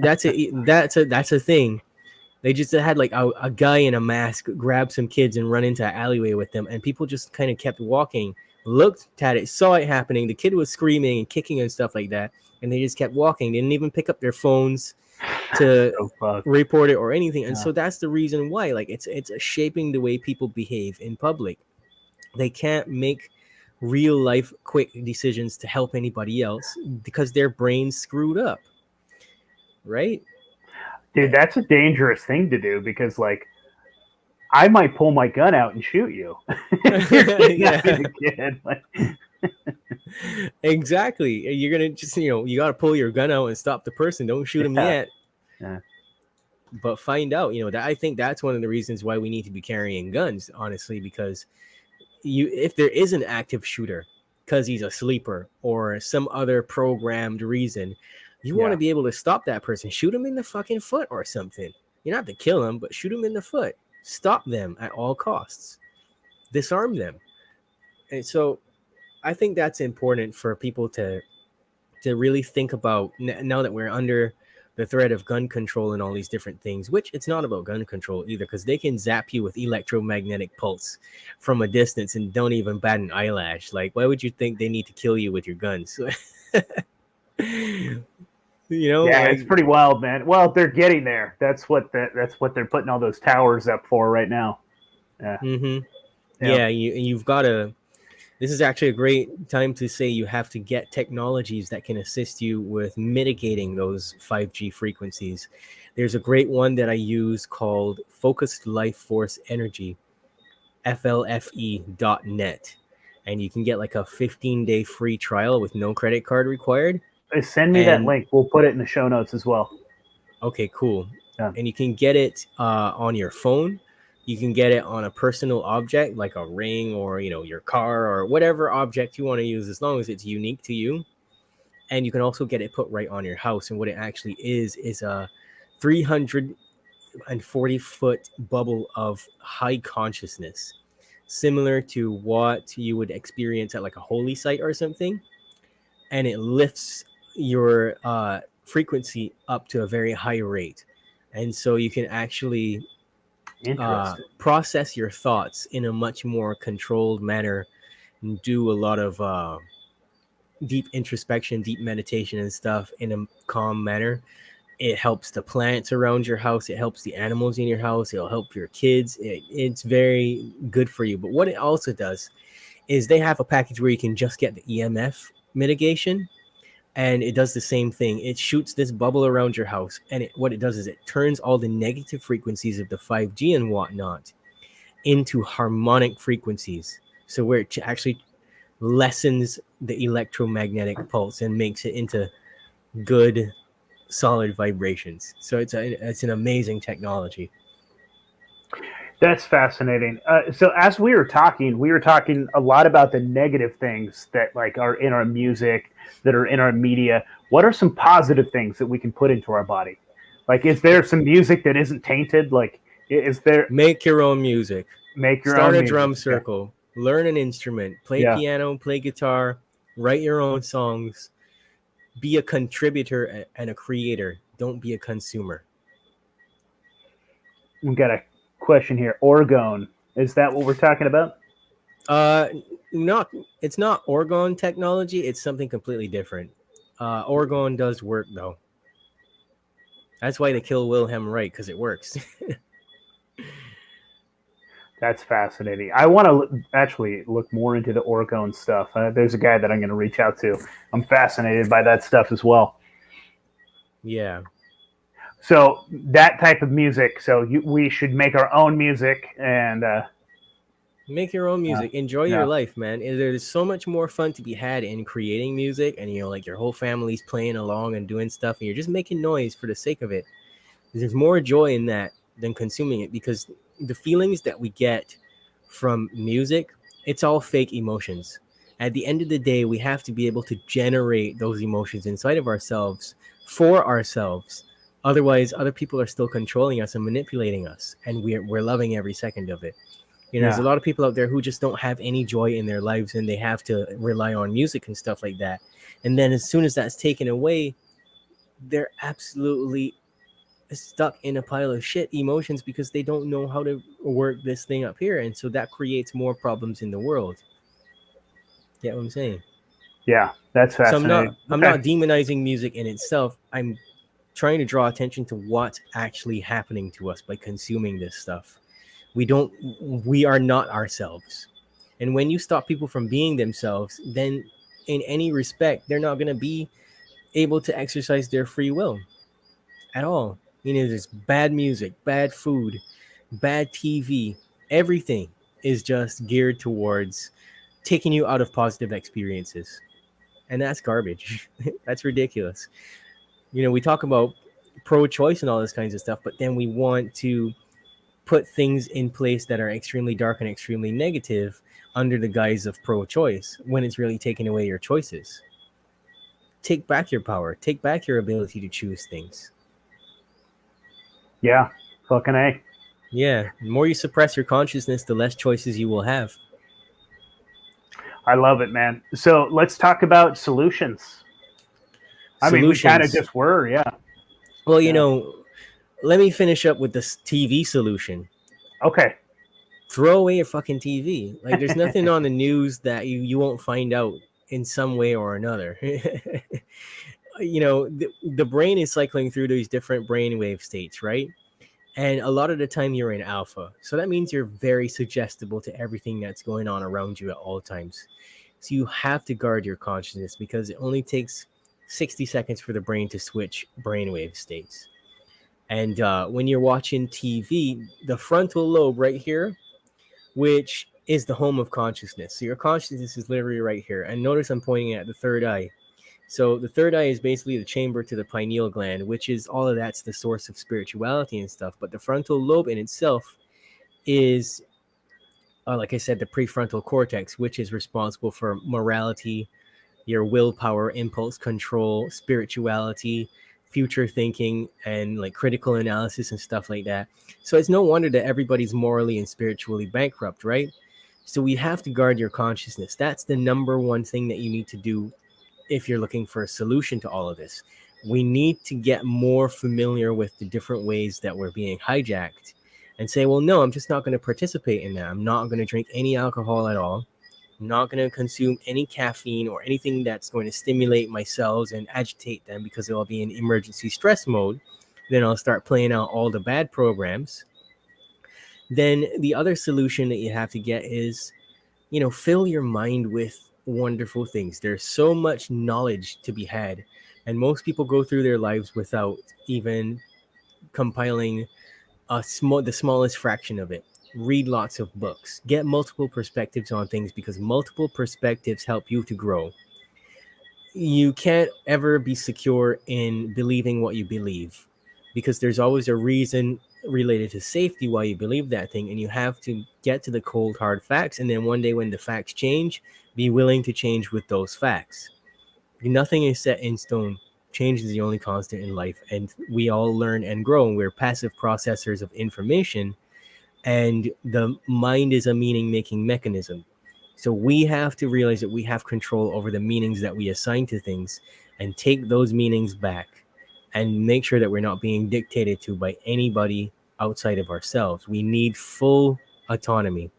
thing. They just had like a guy in a mask grab some kids and run into an alleyway with them, and people just kind of kept walking, looked at it, saw it happening. The kid was screaming and kicking and stuff like that, and they just kept walking. They didn't even pick up their phones to report it or anything. And so that's the reason why, like, it's shaping the way people behave in public. They can't make real life quick decisions to help anybody else because their brain's screwed up, right? Dude, that's a dangerous thing to do because, like, I might pull my gun out and shoot you. Exactly. You're gonna just, you got to pull your gun out and stop the person. Don't shoot him yet. Yeah. But find out. That I think that's one of the reasons why we need to be carrying guns, honestly, because if there is an active shooter, because he's a sleeper or some other programmed reason, you want to be able to stop that person. Shoot him in the fucking foot or something. You don't have to kill him, but shoot him in the foot. Stop them at all costs. Disarm them. And so I think that's important for people to really think about now that we're under the threat of gun control and all these different things, which it's not about gun control either, because they can zap you with electromagnetic pulse from a distance and don't even bat an eyelash. Like, why would you think they need to kill you with your guns? It's pretty wild, man. Well, they're getting there. That's what they're putting all those towers up for right now. You've got to. This is actually a great time to say you have to get technologies that can assist you with mitigating those 5G frequencies. There's a great one that I use called Focused Life Force Energy, flfe.net, and you can get like a 15-day free trial with no credit card required. Send me that link. We'll put it in the show notes as well. Okay, cool. Yeah. And you can get it on your phone. You can get it on a personal object like a ring, or your car, or whatever object you want to use, as long as it's unique to you. And you can also get it put right on your house. And what it actually is a 340-foot bubble of high consciousness, similar to what you would experience at like a holy site or something. And it lifts your frequency up to a very high rate. And so you can actually Interesting. process your thoughts in a much more controlled manner, and do a lot of deep introspection, deep meditation and stuff in a calm manner. It helps the plants around your house. It helps the animals in your house. It'll help your kids. It's very good for you. But what it also does is they have a package where you can just get the EMF mitigation, and it does the same thing. It shoots this bubble around your house, and what it does is it turns all the negative frequencies of the 5G and whatnot into harmonic frequencies. So where it actually lessens the electromagnetic pulse and makes it into good solid vibrations. So it's an amazing technology. That's fascinating. So as we were talking a lot about the negative things that like are in our music, that are in our media. What are some positive things that we can put into our body? Like, is there some music that isn't tainted? Like, is there Make your own music. make your Start own a music? drum circle. Learn an instrument. Play Yeah. piano, play guitar, write your own songs. Be a contributor and a creator. Don't be a consumer. We got a question here. Orgone. Is that what we're talking about? Uh, not it's not orgone technology. It's something completely different. Orgone does work though. That's why they kill Wilhelm Reich, because it works. That's fascinating. I want to actually look more into the orgone stuff. There's a guy that I'm going to reach out to. I'm fascinated by that stuff as well. Yeah. So that type of music. So we should make our own music and Make your own music. Enjoy your yeah, life, man. And there's so much more fun to be had in creating music, and like your whole family's playing along and doing stuff, and you're just making noise for the sake of it. There's more joy in that than consuming it, because the feelings that we get from music, it's all fake emotions. At the end of the day, we have to be able to generate those emotions inside of ourselves for ourselves. Otherwise, other people are still controlling us and manipulating us, and we're loving every second of it. There's a lot of people out there who just don't have any joy in their lives, and they have to rely on music and stuff like that. And then as soon as that's taken away, they're absolutely stuck in a pile of shit emotions, because they don't know how to work this thing up here. And so that creates more problems in the world. Get what I'm saying? yeah, that's So fascinating. I'm not demonizing music in itself. I'm trying to draw attention to what's actually happening to us by consuming this stuff. We are not ourselves. And when you stop people from being themselves, then in any respect, they're not going to be able to exercise their free will at all. There's bad music, bad food, bad TV. Everything is just geared towards taking you out of positive experiences. And that's garbage. That's ridiculous. We talk about pro-choice and all this kinds of stuff, but then we want to put things in place that are extremely dark and extremely negative under the guise of pro-choice, when it's really taking away your choices. Take back your power. Take back your ability to choose things. Yeah, fucking A. Yeah, the more you suppress your consciousness, the less choices you will have. I love it, man. So let's talk about solutions. I mean, we kind of Solutions. just were, yeah. Well, Yeah. let me finish up with this TV solution. Okay. Throw away your fucking TV. Like, there's nothing on the news that you won't find out in some way or another. The brain is cycling through these different brainwave states, right? And a lot of the time you're in alpha. So that means you're very suggestible to everything that's going on around you at all times. So you have to guard your consciousness, because it only takes 60 seconds for the brain to switch brainwave states. And when you're watching TV, the frontal lobe right here, which is the home of consciousness. So your consciousness is literally right here. And notice I'm pointing at the third eye. So the third eye is basically the chamber to the pineal gland, which is all of that's the source of spirituality and stuff. But the frontal lobe in itself is, like I said, the prefrontal cortex, which is responsible for morality, your willpower, impulse control, spirituality, future thinking, and like critical analysis and stuff like that. So it's no wonder that everybody's morally and spiritually bankrupt, right? So we have to guard your consciousness. That's the number one thing that you need to do if you're looking for a solution to all of this. We need to get more familiar with the different ways that we're being hijacked and say, well, no, I'm just not going to participate in that. I'm not going to drink any alcohol at all. I'm not going to consume any caffeine or anything that's going to stimulate my cells and agitate them because I'll be in emergency stress mode. Then I'll start playing out all the bad programs. Then the other solution that you have to get is, fill your mind with wonderful things. There's so much knowledge to be had. And most people go through their lives without even compiling the smallest fraction of it. Read lots of books. Get multiple perspectives on things because multiple perspectives help you to grow. You can't ever be secure in believing what you believe because there's always a reason related to safety why you believe that thing, and you have to get to the cold hard facts, and then one day when the facts change, be willing to change with those facts. Nothing is set in stone. Change is the only constant in life, and we all learn and grow, and we're passive processors of information, and the mind is a meaning making mechanism. So we have to realize that we have control over the meanings that we assign to things and take those meanings back and make sure that we're not being dictated to by anybody outside of ourselves. We need full autonomy,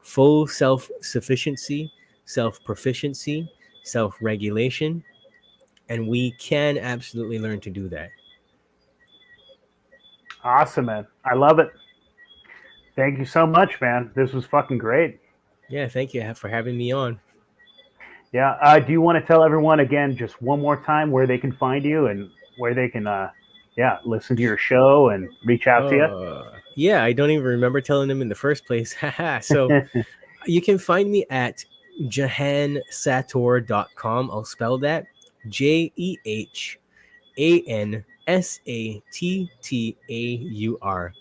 full self-sufficiency, self-proficiency, self-regulation, and we can absolutely learn to do that. Awesome, man. I love it. Thank you so much, man. This was fucking great. Yeah, thank you for having me on. Yeah. Do you want to tell everyone again, just one more time, where they can find you and where they can, listen to your show and reach out to you? Yeah, I don't even remember telling them in the first place. So you can find me at jehansator.com. I'll spell that JEHANSATTAUR.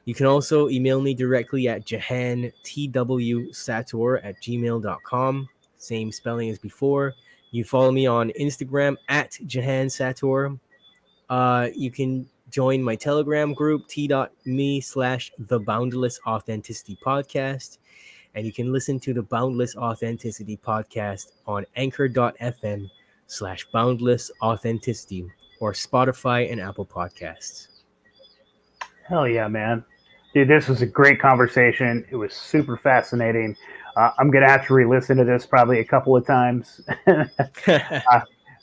You can also email me directly at jehantwsator@gmail.com. Same spelling as before. You follow me on Instagram at jehansator. You can join my Telegram group, t.me/the Boundless Authenticity Podcast. And you can listen to the Boundless Authenticity Podcast on anchor.fm/boundless authenticity or Spotify and Apple Podcasts. Hell yeah, man. Dude, this was a great conversation. It was super fascinating. I'm going to have to re-listen to this probably a couple of times.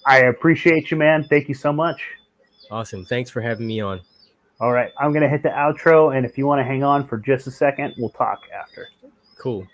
I appreciate you, man. Thank you so much. Awesome. Thanks for having me on. All right. I'm going to hit the outro. And if you want to hang on for just a second, we'll talk after. Cool.